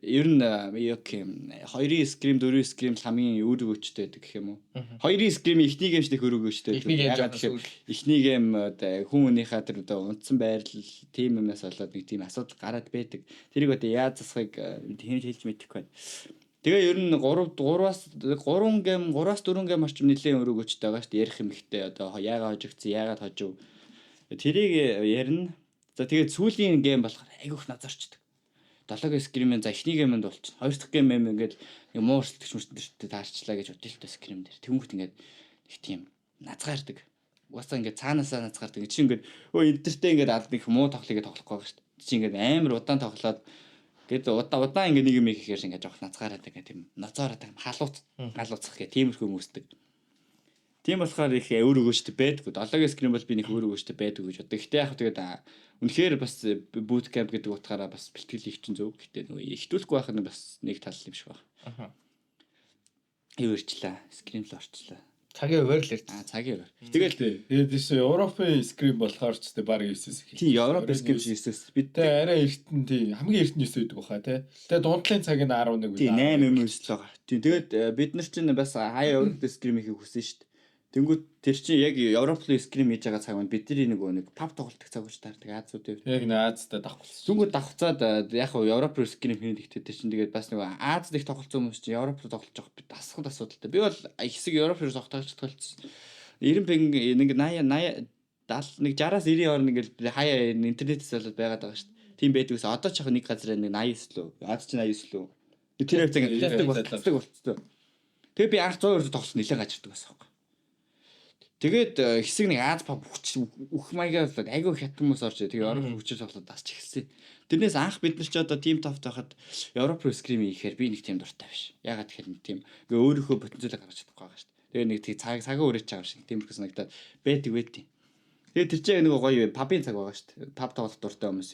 Ер нь яг юм 2-ын скрим 4-ийн скрим хамгийн өөр өгөөчтэй байдаг гэх юм уу. 2-ын скрим ихний геймч их өөр өгөөчтэй. Ягаад тэгэхээр ихний гейм хүн өнийхөө тэр одоо унтсан байрлал тим юмнаас болоод нэг тийм асуудал гараад байдаг. Тэрийг одоо яаж засахыг хэлж мэдэхгүй байна. Тэгээ ер нь 3-аас 4 гейм орчим нэлийн өөр өгөөчтэй байгаа шүү дээ. Ярих юм ихтэй одоо яагаад хожигдсан, яагаад хожив. Тэрийг ярина. За тэгээд сүүлийн гейм болохоор айгүйх назарчдаг. 7 скримэн за эхний геймэнд болчихно. 2 дахь гейм ингээд нэг муурсэлтгч мөртөндөртөө таарчлаа гэж бодъё л та скрим дээр. Тэнгүүт ингээд их тийм назгаардаг. Угаасаа ингээд цаанаасаа назгаардаг. Чи ингээд интертэй ингээд алд нэг муу тоглоёг тоглохгүй байгаа шүү дээ. Чи ингээд амар удаан тоглоод гээд удаан ингээд нэг юм хийхээр ингээд жоох назгаараад ингээд тийм ноцоороод халууцах гэх тиймэрхүү хүмүүсдэг. Тийм болохоор их өөр өгөөжтэй байдаг. 7 скрим бол би нэг өөр өгөөжтэй байдаг гэж боддог. Гэтэ яг тэгээд үнэхээр бас boot camp гэдэг утгаараа бас бэлтгэл их чинь зөв. Гэтэ нөгөө ихтүүлэхгүй байх нь бас нэг тал юм шиг байна. Юу ирчлээ. Скрим л орчлаа. Цагийн хуваар л ирж. Цагийн хуваар. Тэгээд тийш Европын скрим болохоор ч тэ баг 9-с их. Тийм Европын скрим 9-с бид тэ арай эртэн тий хамгийн эртний 9 байдаг баха тий. Тэгээд дундлын цаг нь 11 үү. Тийм 8 юм өсөл байгаа. Тийм тэгээд бид нар чинь бас хаяа Европын скрим хийх хүсэн шүү дээ. Тэнгүүт тэр чинь яг Европын скрим хийж байгаа цаг маань бидний нэг паб тоглолтог цаг гэж таардаг Азуудын. Яг Азтай давхцсан. Зүгүүд давхцаад яг Европын скрим хийх гэхдээ тэр чинь тэгээд бас нэг Азад их тоглолцсон хүмүүс чинь Европт тоглож байгаа бид асхад асуудалтай. Би бол хэсэг Европын тоглож тоглолцсон. 90 пинг нэг 80 нэг 60-аас 90 орн ингээл хаяа интернетээс болоод байгаад байгаа шүү дээ. Тийм байдаг ус одоо ч яг нэг газар нэг 89 лөө. Аз чинь 89 лөө. Тэр хэвцэг болцдог болцдог. Тэгээ би 100 тоглолт нэлээд гажирдаг байсан юм. Тэгээд хэсэг нэг Аз паб бүх маягаар болоод айгүй хятад хүмүүс орж тэгээ Европ хүчээр тоглоод тасч эхэлсэн. Тэрнээс анх бид нар ч одоо тим тофт байхад Европ скрим хийхээр би нэг тийм дуртай биш. Ягаад гэхээр нэг тийм ингээ өөрийнхөө потенциалыг гаргаж чадахгүй байгаа шүү дээ. Тэгээ нэг тийм цагаа өрөөж байгаа шиг тиймэрхүү санагдаад байдаг. Тэгээ тэр чинь нэг гоё пабын цаг байгаа шүү дээ. Паб тоглох дуртай хүмүүс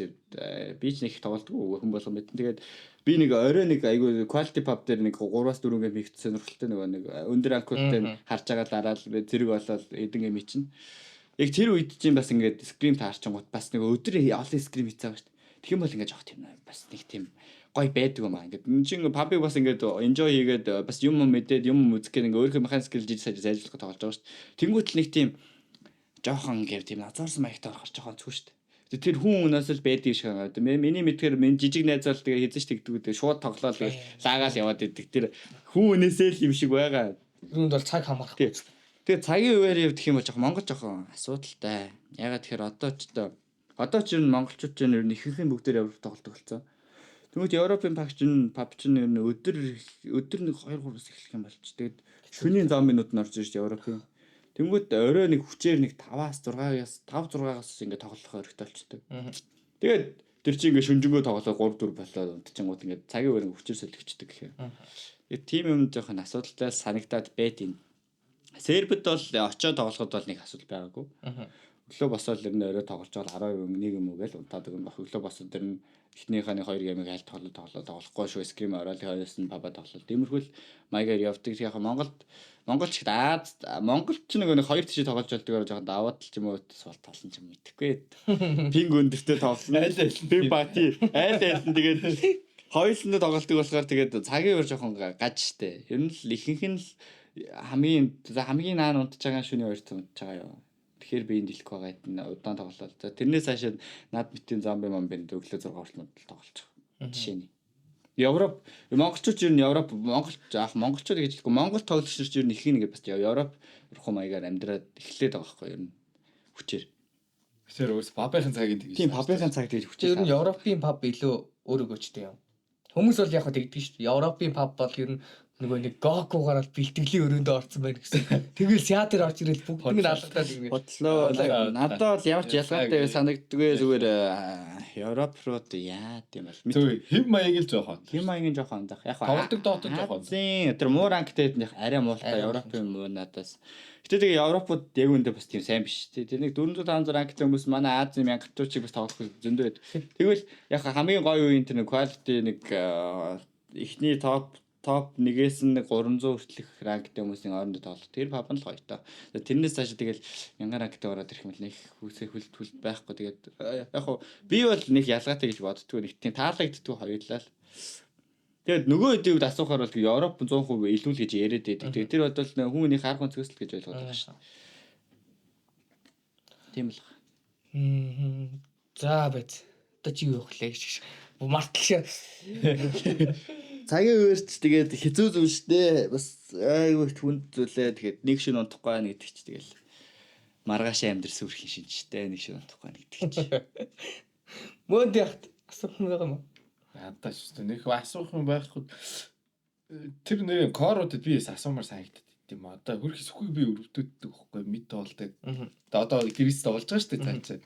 би ч нэг их тоглолтгүй хүн болгон мэдэн. Тэгээд би нэг орой нэг айгүй quality pub дээр нэг 3-аас 4 гэм хийх сонирхолтой нэг өндөр анкуудтай харж байгаа дараал зэрэг болоод эдэн гэм чинь. Яг тэр үед чинь бас ингээд скрим таарчингууд бас нэг өдөр олон скрим хийцээ байгаа шүү дээ. Тэгэх юм бол ингээд жоох тийм бас нэг тийм гоё байдаг юм аа. Ингээд энэ чинь пабыг бас ингээд enjoy хийгээд бас юм мэдээд юм үзэх гэх ингээд өөрийнхөө механик скил жиж сайжруулах тоглож байгаа шүү дээ. Тэнгүүт л нэг тийм жоохон гэв тийм назаарсан маягтай орохор жоохон цүү шүү дээ. Тэр хүн өнөөс л байдаг шиг байгаа. Миний мэдхээр миний жижиг найз бол тэгээ хэзээ ч тэгдэг. Тэгээ шууд тоглоол тэгээ лагаал яваад идэг. Тэр хүн өнөөсөө л юм шиг байгаа. Юунд бол цаг хамаарах. Тэгээ цагийн үеэр явдах юм бол жоохон Монгол жоохон асуудалтай. Ягаад тэгэхээр одоо ч ер нь монголчууд ч ер нь ихэнх нь бүгдээр Европ тоглолдог болсон. Тэгмээд Европын паб чинь ер нь өдөр нэг 2-3-аас эхлэх юм болч. Тэгээд шөнийн зам минут нь орж ирж Европын. Тэгмээд орой нэг хүчээр нэг 5-6-аас ингээд тоглох хэрэгтэй болчтой. Тэгээд тэр чинь ингээд шүнжэнгөө тоглоо 3-4 болоод унтчихгууд ингээд цагийн үеэр хүчээр солигчдаг гэхээр. Тэгээд тийм юм жоохон асуудалтай санагдаад байд юм. Сербэд бол очоод тоглоход бол нэг асуудал байгаагүй. Өглөө босоод ер нь орой тоглож байгаа 11 юм уу гээл унтаадаг юм баг. Өглөө босоод ер нь эхнийхээ 2 геймийг аль тоглохгүй шүү скрим ороод хоёроос нь паба тоглол. Тиймэрхүүл маягаар явдаг. Яг монголч нэг 2 тийш тоглож болдгоор жоохон даваад л ч юм уу сул талсан ч юм мэдэхгүй. Пинг өндөртөө тоглоно. Пинг пати. Тэгээд хоёуланд тоглолтыг болохоор тэгээд цагийн өөр жоохон гаж штэ. Ер нь л ихэнх нь хамгийн наан унтж байгаа шөнийн 2 цаг унтж байгаа юу. Тэгэхээр би энэ дэлэх байгаа гэдэг нь удаан тоглолоо. За тэрнээс хашаа над битийн зомби момбинд өглөө 6 хүртэл тоглож байгаа. Жишээ нь. Европ монголчууд ер нь монголчууд гэж хэлэхгүй монгол тоглогчид ер нь их нэг бас Европ руу маягаар амьдраад эхлээд байгаа байхгүй ер нь хүчээр. Тэгэхээр өөс пабын цагийг тэгж. Тийм пабын цаг тэгж хүчээр. Ер нь Европын паб илүү өөрөөгөөчтэй юм. Хүмүүс бол яг хаа тэгдэг шүү дээ. Европын паб бол ер нь нөгөө нэг гокугаар л бэлтгэлийн өрөөндөө орсон байна гэсэн. Тэгэл театр орж ирэл бүгд нэг алгатаад юм. Бодлоо надад бол ямар ч ялгаатай санагддгүй зүгээр Европ руу яа тийм бол. Зөв хэм маяг л жоохон. Хэм маягийн жоохон зах. Яг тоглолтог доотод жоохон. Тэр муу ранктэй арай муултай Европын муу надаас. Гэтэ тэгээ Европод яг үндэ бас тийм сайн биш. Тэр нэг 400-500 ранктай хүмүүс манай Азийн мянгатуучиг бас тоглох зөндөө байд. Тэгвэл яг хамгийн гоё үеийн тэр нэг quality нэг ихний топ 1-ээс нь 300 хүртэлх ранктай хүмүүсийн орондоо тоглох. Тэр паб нь л гоё тоо. Тэрнээс цааш тэгэл 1000 ранктай ороод ирэх юм л нэг хүл байхгүй. Тэгээд яг хуу би бол нэг ялгаатай гэж боддгоо. Нэг тийм таалагддгүй хоёулаа л. Тэгээд нөгөө хэдийд асуухаар бол Европ 100% илүү л гэж яриад байдаг. Тэгээд тэр бодвол хүмүүний харах өнцгөөс л гэж ойлгоод байгаа шээ. Тийм л. За байц. Одоо чи юу явах лээ гэж. Мартал шээ. Цагийн үерч тэгээд хэцүү зүйл штэ. Бас айгүй хүнд зүйлээ. Тэгээд нэг шин унтахгүй нэг гэдэг чи тэгэл маргааш амьдрс үрхийн шинжтэй нэг шин унтахгүй нэг гэдэг чи. Мөнд яхад асуух юм байгаа юм. Ядаа шүү дээ. Нэг асуух юм байхгүй. Тэр нэг коруудад би асуумаар санагдаад тийм үү. Одоо хөрх сүхийг би өрөвддөг хөхгүй мэд тоолдог. Одоо гэрээс тоглож байгаа шүү дээ цаачаа.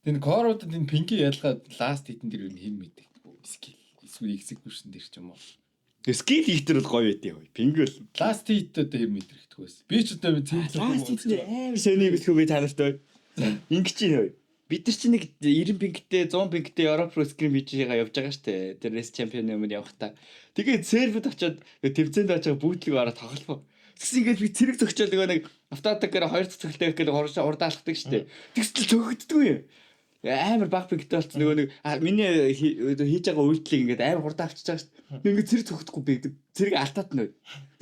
Тэр коруудад энэ пинги ялгаа ласт хитэн дээр юу хин мэдэг. Скил эсвэл execution дээр ч юм уу. Скил хийхтэр бол гоё байдیں۔ Пинги бол ласт хит одоо хэр мэдрэгдэх байсан. Би ч одоо ласт хит амар сони бэлхүү би танартай. Ингэж юм. Бид нар чинь нэг 90 пингтэй 100 пингтэй Европ руу скрим хийж байгаа явж байгаа штэ. Тэр рес чемпион юмд явахта. Тэгээд сервэд очиод тэмцээнд очиж бүүтлэг ороод тоглохгүй. Тэгс ингээд би цэрэг зөгчөөл нөгөө нэг автоатакаар 2 цэцгэлтэй гэхэд урдаалхдаг штэ. Тэгсэл цогддгүй юм. Амар баг пингтэй болчихсон нөгөө нэг миний хийж байгаа үйлдэлийг ингээд амар хурдан авчиж байгаа штэ. Ингээд цэрэг цогдохгүй би цэрэг алтаад нөө.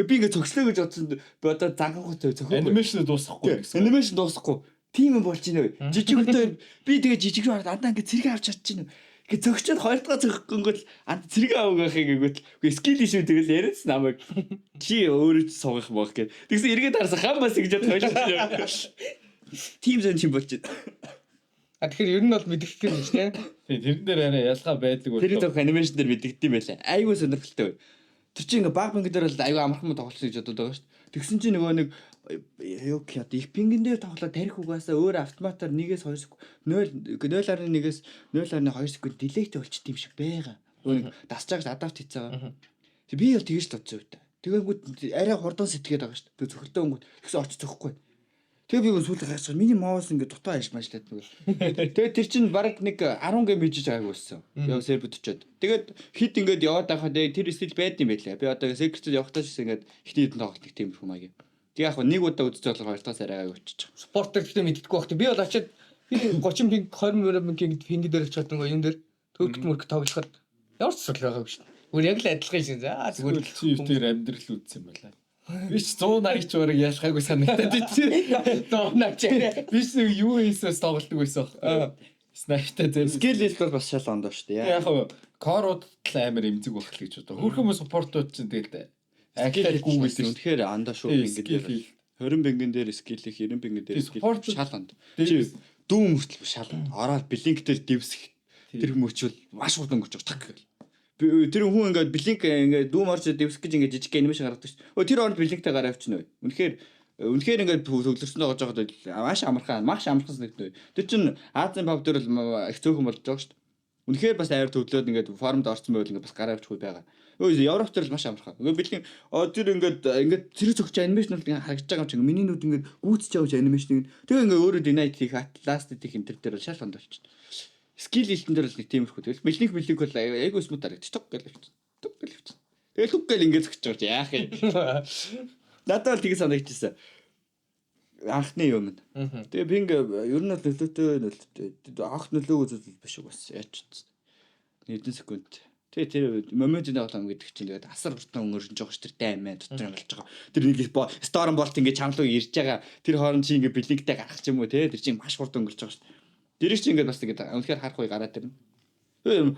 Би ингээд цогслоо гэж бодсон. Би одоо занганхуу цогхгүй. Анимашн дуусахгүй гэсэн. Анимашн дуусахгүй. Тийм юм болж байна вэ? Жижиг өдөр би тэгээ жижиг рүү хараад андаа ингэ цэрэг авч чадчихна. Ингээ зөгчөд хоёр дахь зөгөхгөнгөл анд цэрэг авгаахыг гэвэл үгүй скил шүү тэгэл яриадс намайг чи өөрөө ч суугах боох гэд. Тэгсэн эргээд харсан хам бас гэж бодож. Тим зэн чим болж байна. Тэгэхээр ер нь бол мэдэх юм шүү дээ. Тийм тэрэн дээр арай ялгаа байдаг бол. Тэр зөв анимашн дээр мэддэгдэм байлаа. Айгуу сонирхолтой. Тэр чинь ингээ баг пинг дээр л айгуу амархан тоглосон гэж бодод байгаа шүү дээ. Тэгсэн чинь нөгөө нэг юу гэх юм их пингэн дээр тоглоод тарих угаасаа өөр автоматар 1-ээс 2 секунд 0.1-ээс 0.2 секунд дилейтэй болчт юм шиг байгаа. Өөр дасчаагч адапт хийцээ байгаа. Тэг би бол тэгэж л бодсон үү та. Тэгэнгүүт арай хурдан сэтгээд байгаа шүү дээ. Тэг зөвхөлтөө өнгөт тэгсэн очиж зөхгүй. Тэгээ би сүүлд гайхаж миний моус ингээ дутаа хайш маажлаад нөгөө. Тэгээ тэр чинь баг нэг 10 гейм хийж байгаагүй байсан. Яв сервер өчөөд. Тэгээд хит ингээд яваад байхад тэр стил байд юм байлаа. Би одоо секретд явахтаа ч ингээд ихний хэдэн тоглолт нэг тиймэрхүү маяг. Тэг яг нэг удаа үзэж байгаа хоёр дахь арайгаа өччих. Спортер гэдэг мэддэггүй багт би бол очиад би 30 пинг 20 пинг пинг дээр очиод нөгөө юм дээр төгөлт мөрөг тоглоход ямар ч зүйл байгаагүй шүү. Өөр яг л адилхан шин. За зүгээр л чи тэр амьдрал үзсэн юм байна. Би ч 180 ч бараг ялхаагүй санагдаад чи. Доонаач. Би ч юу хийсээс тоглолдог байсан. Снайптай зэрэг. Скил хэлбэр бас шал ондоо шүү дээ. Яг хоо корууд л амар эмзэг байх л гэж бодоо. Хөрх хүмүүс спортууд чинь тэгэл Актер Google дээр үнэхээр андаа шүү skill ингээд 20 бингийн дээр скил их 90 бингийн дээр скил support шалганд. Дивс. Чи дүүм хүртэл шалганд. Ороод блинк дээр дивсэх. Тэр хүмүүчвэл маш хурдан өнгөрч байгаа гэл. Тэр хүн ингээд блинк ингээд дүүм орж дивсэх гэж ингээд жижиг анимашн гаргадаг шүү. Өө тэр орнд блинктэй гараа авчихна үү. Үнэхээр ингээд төвлөрсөн байгаа жоод маш амархан санагдав. Тэр чин Азийн паб дээр л их цөөхөн болж байгаа шүү. Үнэхээр бас айр төвлөөд ингээд формд орсон байвал ингээд бас гараа авчихгүй байгаа. Өө Европ дээр л маш амархан. Ингээд бэлэн тэр ингээд зэрэг зөгч анимашн бол харагдаж байгаа юм чинь миний нүд ингээд гүйцэж байгаа юм анимашныг. Тэгээ ингээд өөрөө deny хийх атласт идэх энэ төр дээр шал хонд болчихно. Скил хэлтэн дээр л нэг тиймэрхүү. Тэгэл бэлэнх бол айгуу смут харагдчих гэл явчихсан. Туг гэл явчихсан. Тэгэл туг гэл ингээд зөгч байгаа яах юм. Надад бол тийг санагдчихсан. Анхны юм. Тэгээ пинг ер нь л нөлөөтэй анх нөлөө үзэл биш үү бас яаж ч. Хэдэн секунд. Тэгээ тэр моментын тоглоом гэдэг чинь тэгээд асар хурдан өнгөрч байгаа ш тэр таймаа дотор болж байгаа. Тэр нэг Storm Bolt ингээд чамлуу ирж байгаа. Тэр хооронд чи ингээд блинктэй гарах ч юм уу те тэр чинь маш хурдан өнгөрч байгаа ш. Тэр их чи ингээд бас тэгээд үнэхээр харахгүй гараад ирнэ.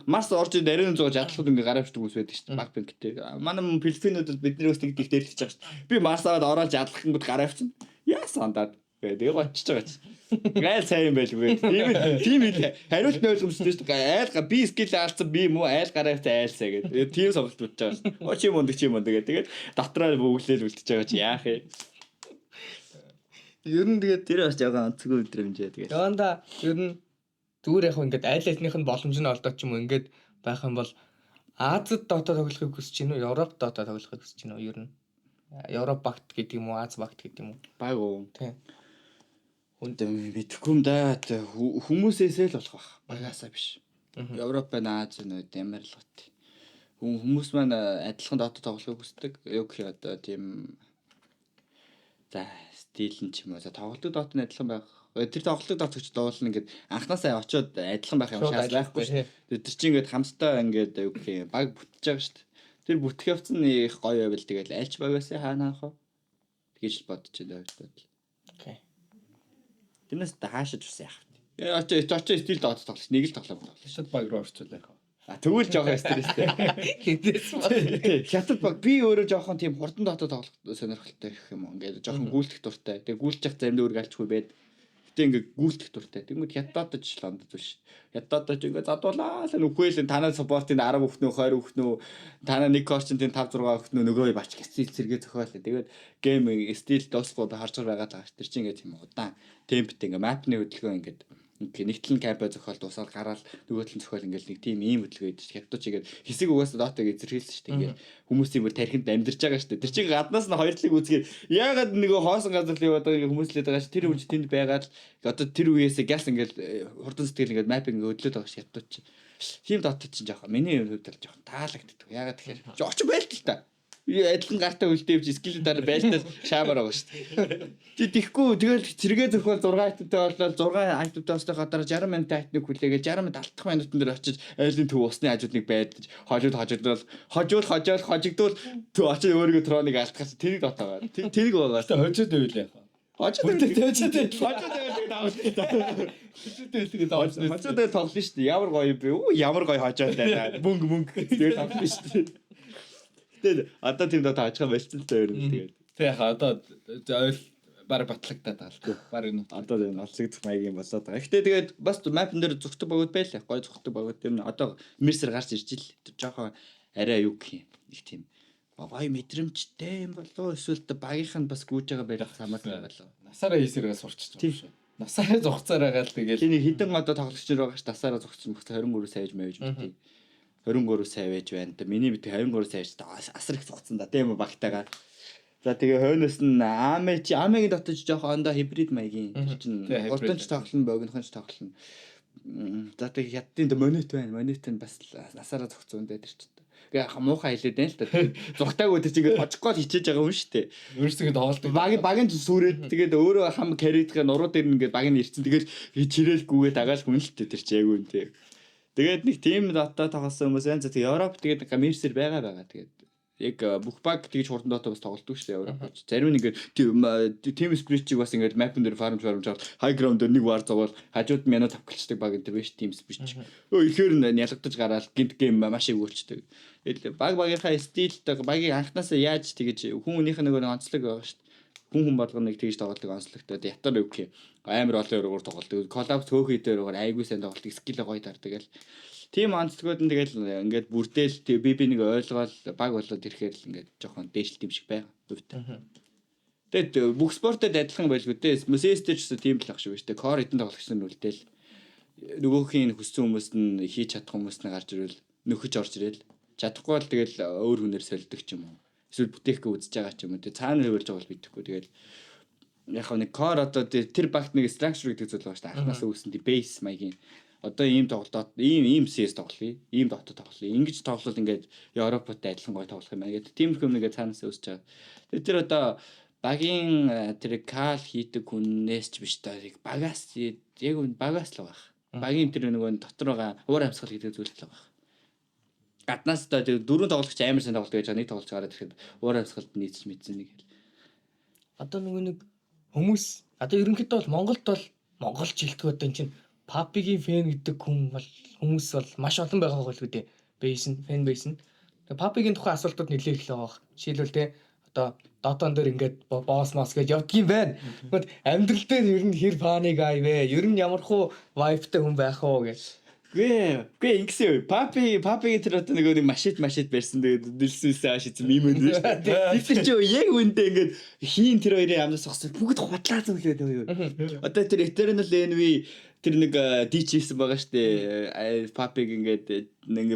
Марс орж нарийн зууж ядлахад ингээ гараа авчдаг хүмүүс байдаг шүү дээ. Баг бинктэй. Манай Филиппинуудад бидний бас нэг дээлж байгаа шүү дээ. Би Марс аваад ороод ядлахынгууд гараа авчихна. Яа сандаад. Тэгээ гочж байгаа чи. Гайл сайн юм байлгүй. Тийм ээ. Хариулт нь ойлгомжтой шүү дээ. Айл би скил алдсан би муу айл гараа автай айлсаа гэдэг. Тийм сонголт бодож байгаа шүү дээ. Оо чи юм гэдэг. Тэгээд дотроо бөглөөл үлдчихэж байгаа чи яах юм. Ер нь тэгээд тэр бас жаахан онцгой өдрөмжээ тэгээд. Яванда ер нь зүгээр яг ингээд айл альных нь боломж нь олдоод ч юм уу ингээд байх юм бол Азад Dota тоглохыг хүсэж байна уу? Европ Dota тоглохыг хүсэж байна уу? Ер нь Европ багт гэдэг юм уу? Аз багт гэдэг юм уу? Баг уу. Тийм. Хүнд мэдхгүй юм да. Хүмүүсээсээ л болох баг. Багасаа биш. Европ байна, Аз байна ямар л гот. Хүмүүс маань адилхан Dota тоглохыг хүсдэг. Юу гэх юм одоо тийм за стил нь ч юм уу. За тоглолтод Dota нь адилхан байх. Тэр тоглолтод давтагч дуулна ингээд анханасаа очиод адилхан байх юм шаас байхгүй шүү. Тэр чинь ингээд хамтдаа ингээд юу гэх юм баг бүтэж байгаа шүү. Тэр бүтгэх явц нь их гоё байвал тэгэл альч багасаа хаана авах вэ? Тэгэж л бодож байна өөртөө. Окей. Тэрнээс хаашиж бас яах вэ? Очоо стил доод тоглож нэг л тоглоом тоглож. Шат баг руу орчуулах. Тэгвэл жоохон стресстэй. Хэдээс ба. Хятад баг би өөрөө жоохон тийм хурдан доод тоглох сонирхолтой гэх юм уу. Ингээд жоохон гүйлтэх дуртай. Тэгээ гүйлж явах заримдаа үргэлж альчгүй байд. Гэтэ ингээ гүйлтэх дуртай. Тэгмэд хятадд ч лонд зүйл ш. Хятадд ч ингээ задуулаа л нүхвэлэн танаа суппортын 10 хүүхнүү 20 хүүхнүү танаа нэг коучын 5 6 хүүхнүү нөгөө бач гисэл сэргээ зөхөөлээ. Тэгээд гейм стил досгоо харж байгаа даа. Тэр чинь ингээ тийм удаан темптэй ингээ мапны хөдөлгөөн ингээ нэг талын кампа зохиол дуусаад гараад нөгөө талын зохиол ингээл нэг тийм ийм хөдөлгөөн идэж хятадч игээд хэсэг угаасаа дотог эзэрхийлсэн шүү дээ. Ингээд хүмүүсийн бүр тархинд амьдарч байгаа шүү дээ. Тэр чинь гаднаас нь хоёр талыг үзгээд яагаад нөгөө хоосон газар л яваад байгаа хүмүүс лээд байгаа ш. Тэр үуч тэнд байгаад одоо тэр үеэсээ гяс ингээл хурдан сэтгэл ингээд мапинг хөдлөөд байгаа ш. Хятадч. Тийм дотод чинь жоохон миний хувьд л жоохон таалагддаг. Яагаад тэгэхээр очин байлт л та. Адилхан гартаа үлдээвч скил дараа байлтаас шаамаар байгаа шүү дээ. Тэг тийхгүй тэгэл зэрэгээ зөхөөл 6 айттай болоод 6 айттай болсныхаа дараа 60 минут айтныг хүлээгээд 60 минут алдах минутын дээр очиж айлын төв усны хажуудныг байдаж хожигдвол очиж өөрийгөө троныг алдах тэрийг дотоогоо. Тэрийг байгаа. Хожид байвал яах вэ? Хожид тоглоно шүү дээ. Ямар гоё би. Ямар гоё хожоод байна. Мөнгө тэгээд тоглоно шүү дээ. Тэгээд одоо тийм доо таачгаа болчихсон л дээ ер нь тэгээд. Тэг яха одоо ойл баг батлагтаад таалгүй. Баг энэ Одоо энэ олцогдох маягийн болоод байгаа. Гэхдээ тэгээд бас мапн дээр зүгтэг богод байлаа. Гой зүгтэг богод тэр нь одоо мерсер гарч ирж ил. Тэр жоохон арай юу гэх юм. Их тийм гоё мэдрэмжтэй юм болоо эсвэл багийнх нь бас гүйж байгаа байх хамаагүй болоо. насаараа хийсэргээ сурчиж байгаа шүү. Насаараа зогцоор байгаа л тэгэл. Тэний хідэн одоо тоглогч нар байгаа ш насаараа зогцсон бохтой 23 саяж маяж мэдээ. 23 сая байж байна. Миний бид 23 саяж асар их зогцсон да. Тийм багтайгаа. За тэгээ хойноос нь амегийн дотож жоохон ондоо хибрид маягийн чинь урданч тоглоно, богинохонч тоглоно. За тэгээ хятадын монет байна. Монет нь бас насаараа зогцсон дээр ч. Тэгээ муухай хэлээд байна л та. Зугтааг өдөр чинь ингээд хожихгүй хичээж байгаа юм шүү дээ. Өөрсдөө тоглолт багийн сүрээд тэгээд өөрөө хам каридгээ нуруу дээр нь ингээд баг нь ирсэн. Тэгээд чирээлгүйгээ дагаал хүн л тэр чи яг үн тэг. Тэгээд нэг тим дата тоглосон хүмүүс байна. За Европ тэгээд мерсер байгаа. Тэгээд яг бүх баг тэгж хурдан дотоо бас тоглолдог шүү дээ Европч. Зарим нь ингээд team spirit-ийг бас ингээд map-ын дээр farm жаал high ground дээр нэг вар зовоол хажууд минут авчихдаг баг энэ биш team spirit. Ихээр нь ялгадаж гараад гинт гейм маш их өгүүлчихдэг. Тэгэл багийнхаа стилтэй багийг анханасаа яаж тэгэж хүмүүнийх нь нөгөө онцлог байгаа шүү дээ. Хүн болгоныг тэгж тоглодог онцлогтой. Ятар үг юм. Амар олон өрөөр тоглодог. Collapse хөөхий дээр айгүй сайн тоглодог. Скил гоё тардаг гэл. Тим онцлогуд нь тэгэл ингээд бүрдээл би нэг ойлгоол баг болоод ирэхээр л ингээд жоохон дээшлт юм шиг байгаа. Хувьтай. Тэгэд бүх спортод адилхан байлгүй дээ. CS-тэй ч гэсэн тийм л ах шиг байна шүү дээ. Core эдэн тоглогч нар үлдээл нөгөөхийн хүссэн хүмүүс нь хийж чадах хүмүүс нь гарч ирвэл нөхөж орж ирэл. Чадахгүй бол тэгэл өөр хүнээр солидөг ч юм уу. Эсвэл бүтээхгүй үзэж байгаа ч юм уу. Тэг цаана хөвөрж байгаа бол бидэхгүй. Тэгэл яг нэг core одоо тэр багт нэг structure гэдэг зүйл байгаа шүү дээ. Анхнаасаа үүсэн die base маягийн одоо ийм тоглолтод ийм CS тоглоё. Ийм дотор тоглоё. Ингэж тоглол ингээд Европод адилхан гоё тоглох юм байна гэдэг. Тим хүмүүс нэгээ цаанаас өсөж байгаа. Тэгээд тэр одоо багийн тэр кал хийдэг хүнээс ч биш та багаас яг багаас л байгаа. Багийн тэр нөгөө дотор байгаа уур амьсгал гэдэг зүйл л байгаа. Гаднаас та дөрөв тоглогч амар сайн тоглолт гэж байгаа нэг тоглож гараад ирэхэд уур амьсгалд нийцж мэдсэн нэг хэл. Одоо нөгөө нэг хүмүүс одоо ерөнхийдөө бол Монголд бол монголч хэлдэг одоо чинь Papi-гийн фэн гэдэг хүмүүс бол маш олон байгаа хөл үү дээ. Бейс нь, фэн бейс нь. Тэгээ Papi-гийн тухайн асуултууд нэлээд их л байгаа. Жишээлбэл те одоо Dota-н дээр ингээд босс мос гэж явдгийн байна. Тэгвэл амьдрал дээр ер нь хэр фаныг аавэ? Ер нь ямар хуу vibe-тай хүн байх вэ гэж. Гүй ингэсэн. Papi-гийн тэр одоо нэг машид барьсан тэгээд дэлсүүлсэн шийдсэн юм байна шүү дээ. Тэр чинь яг үндэ ингээд хийн тэр хоёрын амнаас зогссон бүгд худлаа зүглээд байгаа юу. Одоо тэр Eternal Envy тэр нэг дич хийсэн байгаа штэ Papi ингээд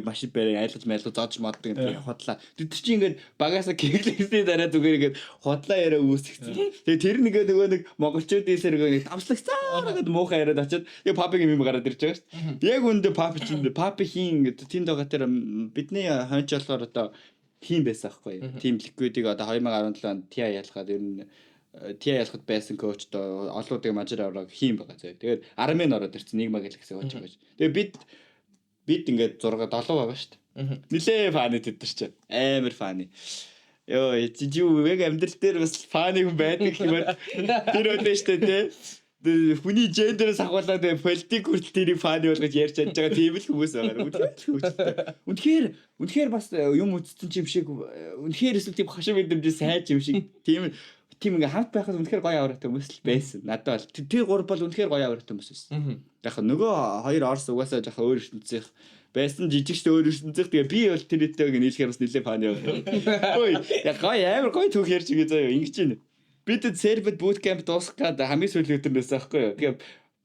машин барай айлгаж зодж моддаг энэ худлаа. Тэр чинь ингээд багаасаа кеглэсний дараа зүгээр ингээд худлаа яриа үүсгэсэн. Тэгээ тэр нөгөө нэг монголчуудын сэргээ нэг давслагцаа гэдэг муухай яриад очиод тэгээ Papi-гийн юм гараад ирж байгаа штэ. Яг үндэ Papi хийн гэдэг тэнд байгаа тэр бидний хонч болохоор одоо хийн байсан аахгүй. Тим ликвидийг одоо 2017 онд TI ялгаад ер нь TI ялахад байсан коуч одоо олуудыг мажир авраг хийм байгаа зөө. Тэгээд армын ороод ирсэн нэг маг л гэсэн коуч байж. Тэгээд бид ингээд 6 7 байгаа шүү дээ. Нилээ фаны тэдэр чи. Амар фаны. Йоо, жижиг яг амьдрал дээр бас фаны хүн байдаг юм байна. Тэр өдөө шүү дээ, тэ. Хүний гендерээс ахуулаад политик хүртэл тэрийг фаны болгож ярьж чадж байгаа тийм л хүмүүс байгаа. Үнэхээр бас юм үзсэн юм шиг үнэхээр эсвэл тийм хашиг мэдрэмж сайж юм шиг тийм ингээ хамт байхад үнэхээр гоё аврагтай хүмүүс л байсан. Надад бол тэр гур бол үнэхээр гоё аврагтай хүмүүс байсан. Яг нөгөө хоёр орс угаасаа жоохон өөр ертөнцийнх байсан жижигч өөр ертөнцийнх тэгээ би бол тэр үтэйг нийлэхээр бас нэлээ фаны байгаа. Ой яг гоё амар гоё түүх ярьж байгаа заяа ингэж байна. Бид сербэд bootcamp дуусгах гээд хамгийн сүүлийн өдрөөс аахгүй юу. Тэгээ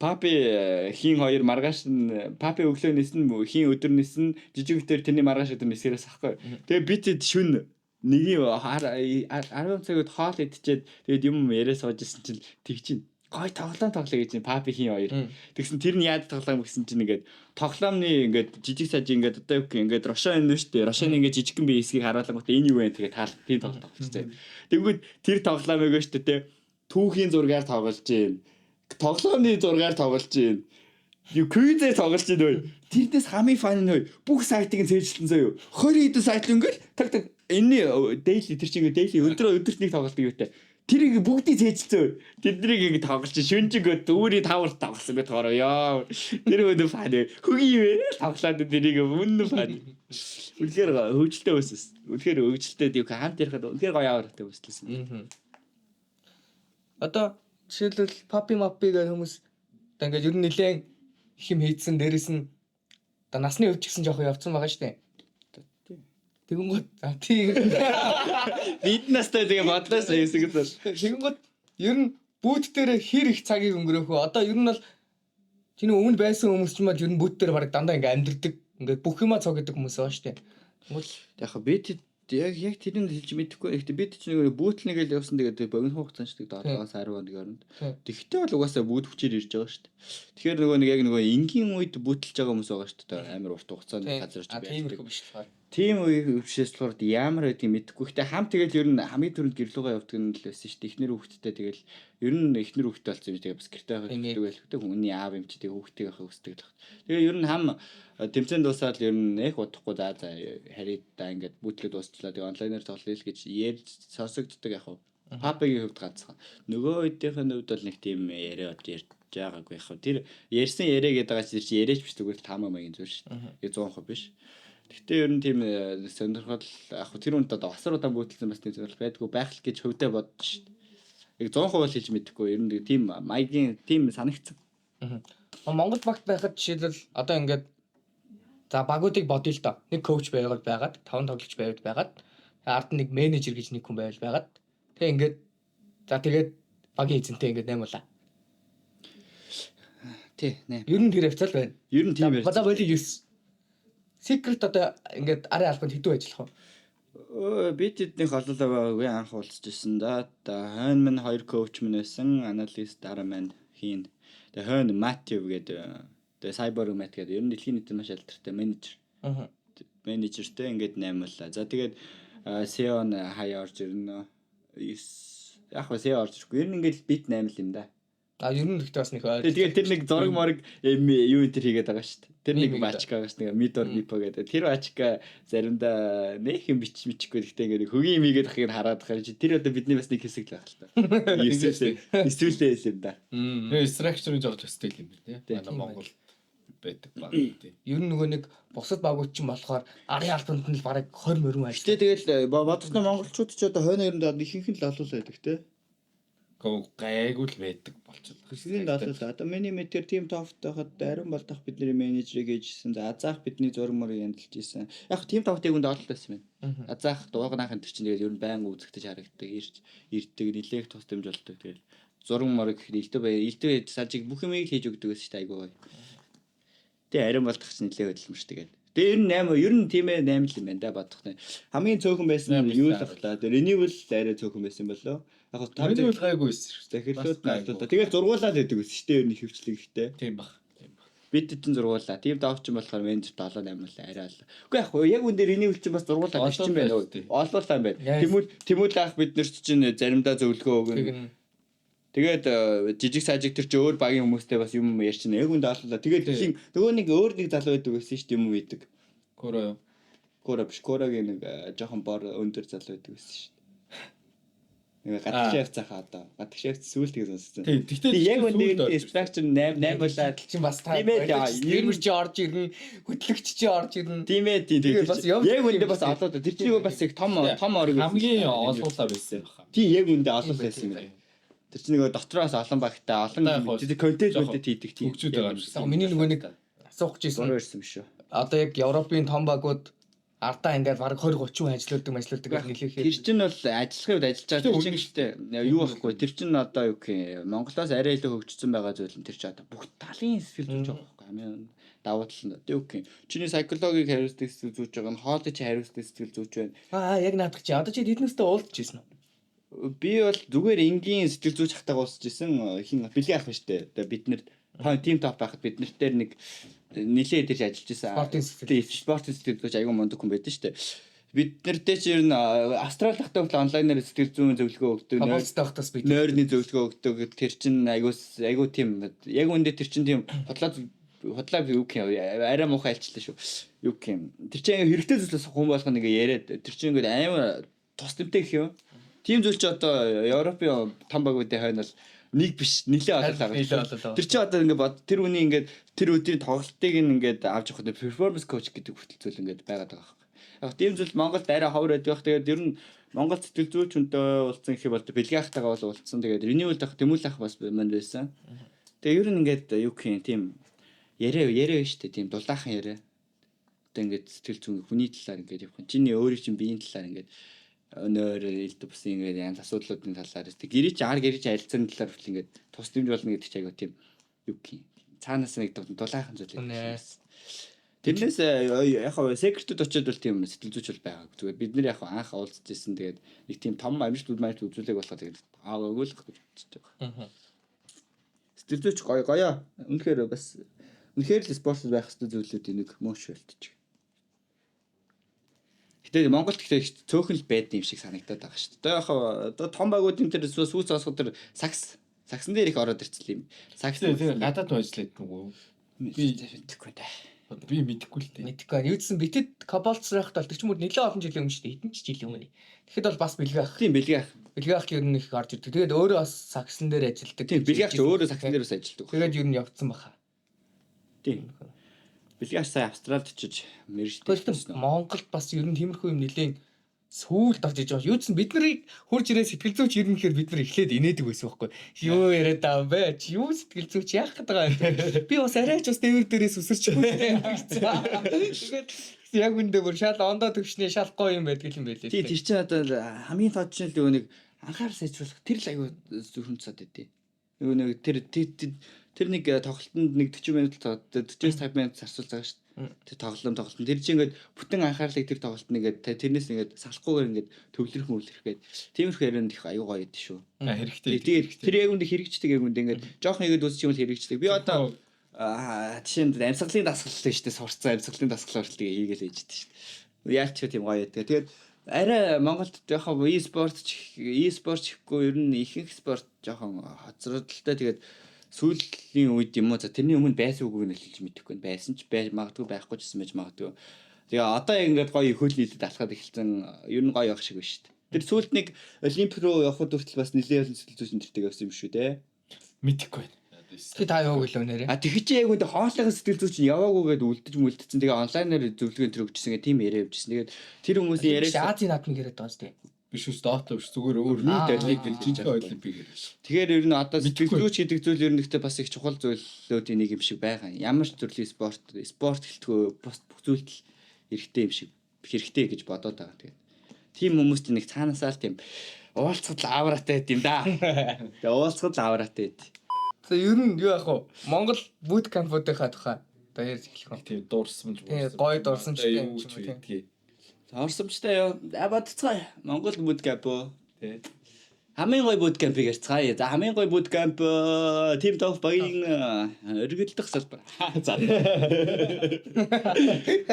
Papi хийн хоёр маргааш нь Papi өглөө нисэн хийн өдөр нисэн жижиг өтөр тэрний маргааш өдөр нисгээрээс аахгүй. Тэгээ бид шүн нэг 10 цагт хоол идчихэд тэгээд юм яриа сууж ирсэн чинь тэгчин гой тоглоом гэж Papi хийн хоёр. Тэгсэн тэр нь яаж тоглоом гэсэн чинь ингээд тоглоомны ингээд жижиг саж ингээд одоо юу гэх ингээд Рошан энэ шүү дээ. Рошан ингээд жижигхэн би эсгийг харуулгууд энэ юу вэ тэгээд таал тийм тоглоом тоглосон. Тэгвэл тэр тоглоомыг шүү дээ те түүхийн зургаар тоглож гин. Тоглоомны зургаар тоглож гин. Юу квизээр тоглож гин үү? Тэрнээс хамгийн фан нь бүх сайтыг цээжлэн заяа. 20 хэдэн сайт ингээд так энэ daily тэр чинь daily өдөрт нэг тоглолт юутай. Тэрийг бүгдийг цээжлцөө. Тэднийг ингэ тоглож шүнжингөө дүүрийн тавар тоглосон гэж тоороо ёо. Тэр өнөө фан хөгийн вэ? Тоглоод тэрийг үнэн фан. Үнэхээр хөвжөлтэй байсан. Үнэхээр хөвжөлтэй тийм хамт ярихад үнэхээр гоё аваартай байсан. Одоо жишээлбэл Papi Mapi гэх хүмүүс одоо ингээд ер нь нэлээд их юм хийдсэн дээрэс нь одоо насны өвч гэсэн жоохон явцсан байгаа шүү дээ. Тэгэнгүүт тийм бид настай тэгээ бодлоос хийсэг л. Тэгэнгүүт ер нь бүүт дээр хэр их цагийг өнгөрөөх вэ? Одоо ер нь бол чиний өмнө байсан хүмүүс ч юм бол ер нь бүүт дээр баг дандаа ингээ амьдрдаг ингээ бүх юма цог гэдэг хүмүүс байгаа шүү дээ. Тэгвэл яг бид яг тэрийг хэлж мэдэхгүй. Гэхдээ бид ч нэг бүүтлнэг л явсан тэгээд богино хугацаанд ч тэгээд 7-аас 10 хоног оронд. Тэгтээ бол угаасаа бүүт хүчээр ирж байгаа шүү дээ. Тэгэхээр нөгөө нэг яг нөгөө энгийн үед бүүтэлж байгаа хүмүүс байгаа шүү дээ. Амар урт хугацаанд газарч байдаг. Тийм их биш болохоор. Тим үеийн өвчнөөс болохоор ямар байдгийг мэдэхгүй. Гэхдээ хам тэгэл ер нь хамгийн түрүүнд гэрлүүгээ явдаг нь л байсан шүү дээ. Эхнэр хүүхэдтэй тэгэл ер нь эхнэр хүүхэдтэй болсон юм тэгээ бас гэртээ байхад хэлдэг байлгүй. Хүний аав юм чи тэгээ хүүхдээ байхад хүсдэг л байна. Тэгээ ер нь хам тэмцээн дуусаад ер нь их удахгүй за харид та ингээд бүтлээ дуусчлаа. Тэгээ онлайнаар тоглоё гэж ярьж сонсогддог яг. Папагийн хувьд ганцхан. Нөгөө үеийнхэн хувьд бол нэг тийм яриа ярьж байгаагүй яг. Тэр ярьсан яриа гэдэг байгаа чи яриач биш зүгээр тамаа маягийн зүйл шүү дээ. Тэгээ 100% биш. Гэхдээ ер нь тийм сонирхол яг тэр үнд одоо асар удаан бүтэлсэн бас тийм сонирхол байдгүй байх л гэж хөвдөө боддоо шүү дээ. Яг 100% л хэлж мэдэхгүй ер нь тийм маягийн тийм санагдсан. Монгол багт байхад жишээлбэл одоо ингээд за багуудыг бодъё л доо. Нэг коуч байгаад 5 тоглогч байгаад ард нэг менежер гэж нэг хүн байгаад тэгээ ингээд за тэгээд багийн эзэнтэй ингээд наймуулаа. Тий, нэ. Ер нь тэр хвцал байна. Ер нь тийм байна. За боли 9. Secret одоо ингээд арын албанд хэдүү ажиллах вэ? Би тэднийх ололоо байгаагүй анх уулзж ирсэн да. Хойн минь 2 коуч минь байсан, аналист дараа маань хийн. Тэгээ хойн Матив гэдэг тэгээ Cyber Mat гэдэг ер нь дэлхийн нийтэд маш алдартай менежер. Менежертэй ингээд наймууллаа. За тэгээд SEO хаяа орж ирнэ. Яг хөө SEO орж ирэхгүй. Ер нь ингээд бит 8 юм да. Ер нь ихтэй бас нэг тэгээд тэр нэг зураг морог юу энэ хийгээд байгаа шүү дээ. Тэр нэг бачка байгаа шүү дээ. Мидор бипо гэдэг. Тэр бачка заримдаа нэг юм бичихгүй гэхдээ ингээд хөгийн юм игээд ахыг хараад байгаа чи тэр одоо бидний бас нэг хэсэг л байх л та. Эсвэл юм да. Тэгээ structure-ыг жоож өстэй юм байна тий. Манай Монгол байдаг баг тий. Ер нь нөгөө нэг бусад багууд ч юм болохоор арын албанд нь л бараг 20 мөрөн ажил. Гэтэ тэгэл бодгоно монголчууд ч одоо хойно ерөнд ихэнх нь л олол байдаг тий. Гайгүй л байдаг болчихлоо. Хэсгийн олол одоо миний мэдээр тим тофт байхад Арин Болдох бидний менежерийг ээжсэн. За Азаах бидний зураг мөрийг янзлж исэн. Яг тим тофтыг үнд олол байсан байна. Азаах дууганаахын тэр чинь тэгэл ер нь байн үзэгдэж харагддаг. Ирдэг нилээх тус дэмжүүлдэг. Тэгэл зураг мөрийг илтээ салжиг бүх юмыг хийж өгдөг гэсэн чинь айгүй. Тэгээ Арин Болдох ч нилээх хөдөлмөрч тэгээд. Тэгээ ер нь тийм ээ 8 л юм байна да бодох нь. Хамгийн цөөхөн байсан нь юу л ахлаа. Тэгээ renewal арай цөөхөн байсан болоо. Яг та renewal гайгүй байсан шүү. Захирлууд наадаа. Тэгээ зургуулаад байдаг гэсэн шүү дээ ер нь хөвчлэг ихтэй. Тийм баг. Бид чинь зургуулаа. Тим давч юм болохоор менежер 7 8 л арай л. Үгүй яг үн дээр renewal чинь бас зургуулаад биш юм байна уу? Олуулаа юм байна. Тэмүүл ах бид нар чинь заримдаа зөвлөгөө өгнө. Тэгээд жижиг сажиг тэр чи өөр багийн хүмүүстэй бас юм ярьчихна. Яг үндэ олуулаа. Тэгээд тийм нөгөө нэг өөр нэг залуу байдаг гэсэн шүү дээ юм үйдэг. Кора биш Корагийн нэг жоохон бор өндөр залуу байдаг гэсэн шүү дээ. Нэг гадагшаа цахаа одоо. Гадагшаа сүүлтийг сонссон. Тийм. Тэгтээ яг үндэ structure 8 болоод чинь бас та нэрмэр чи орж ирнэ, хөтлөгч чи орж ирнэ. Тийм ээ тийм. Яг үндэ бас олоод тэр чинь бас их том орог хамгийн олуулаа байсан баха. Тийм яг үндэ олол байсан юм. Тэр чинь нөгөө дотроос олон багтай олон контент хийдэг тийм. Хөгжүүд байгаа юм шиг. Миний нөгөө нэг асуух гэсэн. Ирсэн биш үү. Одоо яг Европын том багууд ардаа ингээд баг 20 30 хүн ажилладаг гэж нэлээхээр. Тэр чинь бол ажиллахын үед ажиллаж байгаа тэр чинь гэхдээ юу байхгүй. Тэр чинь одоо юу гэх юм Монголоос арай илүү хөгжсөн байгаа зүйл нь тэр чинь одоо бүх талын сэтгэл зүйч байгаа байхгүй. Хамгийн давуу тал нь одоо юу гэх юм. Чиний psychological хариуцлага сэтгэл зүйч байгаа нь хоолой чи хариуцлага сэтгэл зүйч байна. Яг наадах чи одоо чи эднээсээ уулзж ирсэн үү? Би бол зүгээр энгийн сэтгэл зүйч хатаага уулзж исэн хин бэлгийн ах биш үү. Одоо бид нэр тим топ байхад бид нарт дээр нэг нилээ дэрж ажиллаж исэн. Спортын сэтгэл зүйч аягүй мундаг хүн байдаг шүү дээ. Бид нартэй чи ер нь Австралид хатаа онлайнаар сэтгэл зүйн зөвлөгөө өгдөг. Хамаалцтай хатаас бид нойрны зөвлөгөө өгдөг. Тэр чин аягүй тийм яг үндэ тэр чин тийм хотлоо юу гэх юм арай муухай альчлаа шүү. Юу гэх юм. Тэр чин хэрэгтэй зүйлээс хүн болгоно ингээ яриад тэр чин ингээ амар тус тэмтэй гэх юм. Тим зүйл чи одоо Европын том багуудын хойно л нэг биш нэлээ олоо. Тэр чи одоо ингээд тэр үний ингээд тэр өдрийн тоглолтыг ингээд авч явахад performance coach гэдэг хүртэл ингээд байгаад байгаа байхгүй. Яг тийм зүйл Монголд арай ховор байдаг. Тэгээд ер нь Монгол сэтгэл зүйчөнтэй уулзсан их бол бэлгийн ахтайгаа бол уулзсан. Тэгээд renewal ах тэмүүл ах бас манд байсан. Тэгээд ер нь ингээд юу гэх юм тийм яриа шүү дээ. Тийм дулаахан яриа. Одоо ингээд сэтгэл зүйн хүний талаар ингээд явах. Чиний өөрийн чинь биеийн талаар ингээд өнөөр илт бас ингээд янз асуудлуудын талаар гэрээ чи гэрээ чи алилцсан талаар хүртэл ингээд тус дэмж болно гэдэг чи аяга тийм юу гэх юм цаанаас нэг дулаахан зүйл юм. Тэрнээс яг хаа секретүүд очиод бол тийм сэтгэл зүйч бол байгаа. Зүгээр бид нар яг анх уулзж ирсэн тэгээд нэг тийм том амжилт үзүүлэг болохоо тэгээд өгөөлөх гэж бодож байгаа. Сэтгэл зүйч гоё. Үнэхээр бас үнэхээр л спортод байх хэрэгтэй зүйлүүдийн нэг мөн шилтэж. Гэтэ Монголд гэхдээ цөөхөн л байд юм шиг санагдаад байгаа шүү дээ. Одоо том багуудын тэр сүүц осгод тэр саксан дээр их ороод ирцэл юм. Сакс Тэгээ гадаад ажиллаад нүгөө. мэдхгүй дээ. Би мэдэхгүй л дээ. Мэдхгүй байна. Юудсан битэд кобальт срахт бол тэр ч юм уу нэлээд олон жилийн өмнө шүү дээ. Хэдэн ч жилийн өмнө. Тэгэхэд бол бас бэлгээ ах. Тийм бэлгээ ах. Бэлгээ ах ер нь их орж ирдэг. Тэгээд өөрөө бас саксан дээр ажилладаг. Тийм бэлгээ ах ч өөрөө саксан дээр бас ажилладаг. Тэгээд ер нь явцсан баха. Тийм. Бэлгээ ах сая Австралид очиж мэржтэй. Гэхдээ Монголд бас ер нь тиймэрхүү юм нэлээд сүүлд орж иж байгаа. Юудсан бид нарыг хурж ирээ сэтгэл зүйч ер нь гэхээр бид нар эхлээд инээдэг байсан байхгүй. Юу яриад байгаа бэ? Чи юу сэтгэл зүйч яах гээд байгаа юм? Би бас арайч бас дээвэр дээрээс үсэрчихгүй. Тэгээд яг үндэ бүр шал ондоо төвчний шал гоё юм байдаг юм байлээ. Тий тэр чинь одоо хамгийн тод чинь л нэг анхаарал сайжруулах тэр л аягүй зөвхөн цаад байдیں۔ Нөгөө нэг тэр нэг тоглолтод нэг 40 минут 40-50 минут зарцуулж байгаа шүү дээ. Тэр тоглоом тэр чинь ингээд бүтэн анхаарлыг тэр тоглолтод ингээд тэрнээс ингээд салахгүйгээр ингээд төвлөрөх гээд тиймэрхүү ярианд их аюу гоё байдсан шүү. Хэрэгтэй. Тэгээд тэр яг үндэ хэрэгждэг яг үндэ ингээд жоохон игээд үсчих юм бол хэрэгждэг. Би одоо жишээнд амьсгалын дасгал шүү дээ сурцсан амьсгалын дасгал хүртэл хийгээл ээжтэй шүү дээ. Яалч тийм гоё байдаг. Тэгээд арай Монголд яхаа e-спорт гэхгүй ер нь ихэнх спорт жоохон хоцрогдолтой. Тэгээд сүүлийн үед юм уу за тэрний өмнө байсан үгүйг нь хэлж мэдэхгүй байсан ч магадгүй байхгүй ч гэсэн байж магадгүй. Тэгээ одоо ингээд гоё хөл нийлээд алхаад эхэлсэн ер нь гоё явах шиг байна шүү дээ. Тэр сүүлд нэг олимпик руу явхад хүртэл бас нэлээд олон сэтгэл зүйн тэмдэгтэй явсан юм шүү дээ. Мэдэхгүй байна. Тэг та яваг л өнөрөө. Тэгэхээр чи яг үндэ хоолойгоо сэтгэл зүйч нь яваагүйгээд үлдчихсэн. Тэгээ онлайнаар зөвлөгөө төрөгчсөн гэх тийм яриа явжсэн. Тэгээд тэр хүмүүсийн яриа Азийн наадмыг яриад байгаа шүү дээ. Биш үс доото биш зүгээр өөр нийт олимпик жинхэнэ олимпик яриаш. Тэгэхээр ер нь одоо сэтгэл зүйч гэдэг зүйл ер нь ихтэй бас их чухал зүйлүүдийн нэг юм шиг байгаа. Ямар ч төрлийн спорт гэлтгөө бас бүх зүйлд хэрэгтэй юм шиг хэрэгтэй гэж бодоод байгаа. Тэгээд тийм хүмүүст нэг цаанаасаа л тийм уулзахад авраатай байт юм да. Тэгээ уулзахад авраатай байт. За ер нь юу яах вэ? Монгол бут кампуудынхаа тухай одоо ярьж эхлэх үү? Тийм дуурсамж гоё дурсамжтай юм ч үгүй. Орсомжтой юу? Бадцгаа. Монгол bootcamp уу? Тэ. Хамгийн гоё bootcamp-ийг ярьцгаая. За хамгийн гоё bootcamp Team Top багийн өргөдөлтөх салбар. За.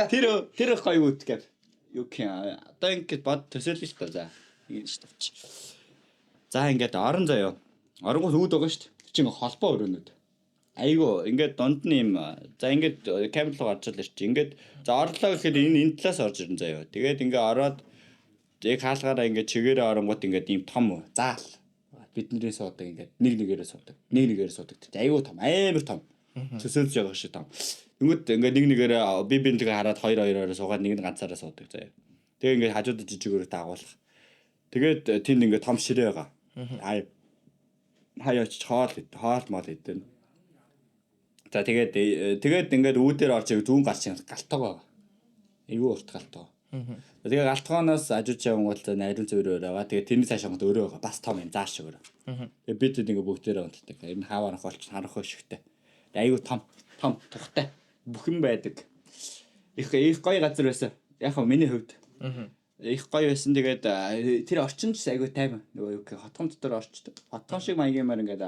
Тэр гоё bootcamp. Юу гэх одоо ингэж бод төсөөлнө шүү дээ. За. Ийм шүү дээ. За ингээд орон заяа. Оронгууд үүд байгаа шүү дээ. Чин холбоо өрөөнүүд. Айгу ингээд дунд нь юм. За ингээд камер руу орж ирж ингээд за орлоо гэхэд энэ талаас орж ирэн заяа. Тэгээд ингээд ороод яг хаалгаараа ингээд чигээрээ оронгууд ингээд ийм том заал. Бидний суудаг ингээд нэгээрээ суудаг. Нэгээрээ суудаг. Айгу том, амар том. Төсөөлж байгаа шүү том. Тэнгүүд ингээд нэгээрээ би бинтгээ хараад хоёр-хоёроор суугаад нэг нь ганцаараа суудаг заяа. Тэгээ ингээд хажуудад жижигээрээ дагуулах. Тэгээд тэнд ингээд том ширээ байгаа. Хаяач хоол мол идэв. За тэгээд ингээд үүдээр орж ирэх зүүн гарч галтгаа. Айгүй урт галтгаа. Тэгээд галтгооноос ажиж явсан бол найрал зөөрөө байгаа. Тэгээд тэрний цааш хангад өөрөө байгаа. Бас том юм зааш шиг өөрөө. Тэгээд бид ингээд бүгдээрээ унтдаг. Энэ хаваарах болч харах хөшгтэй. Айгүй том тухтай. Бүх юм байдаг. Их гоё газар байсан. Яг хөө миний хувьд. Их гоё байсан. Тэгээд тэр орчинд айгүй тайван. Нөгөө юу гэх хотгон дотор орчдөг. Хотгон шиг маягимаар ингээд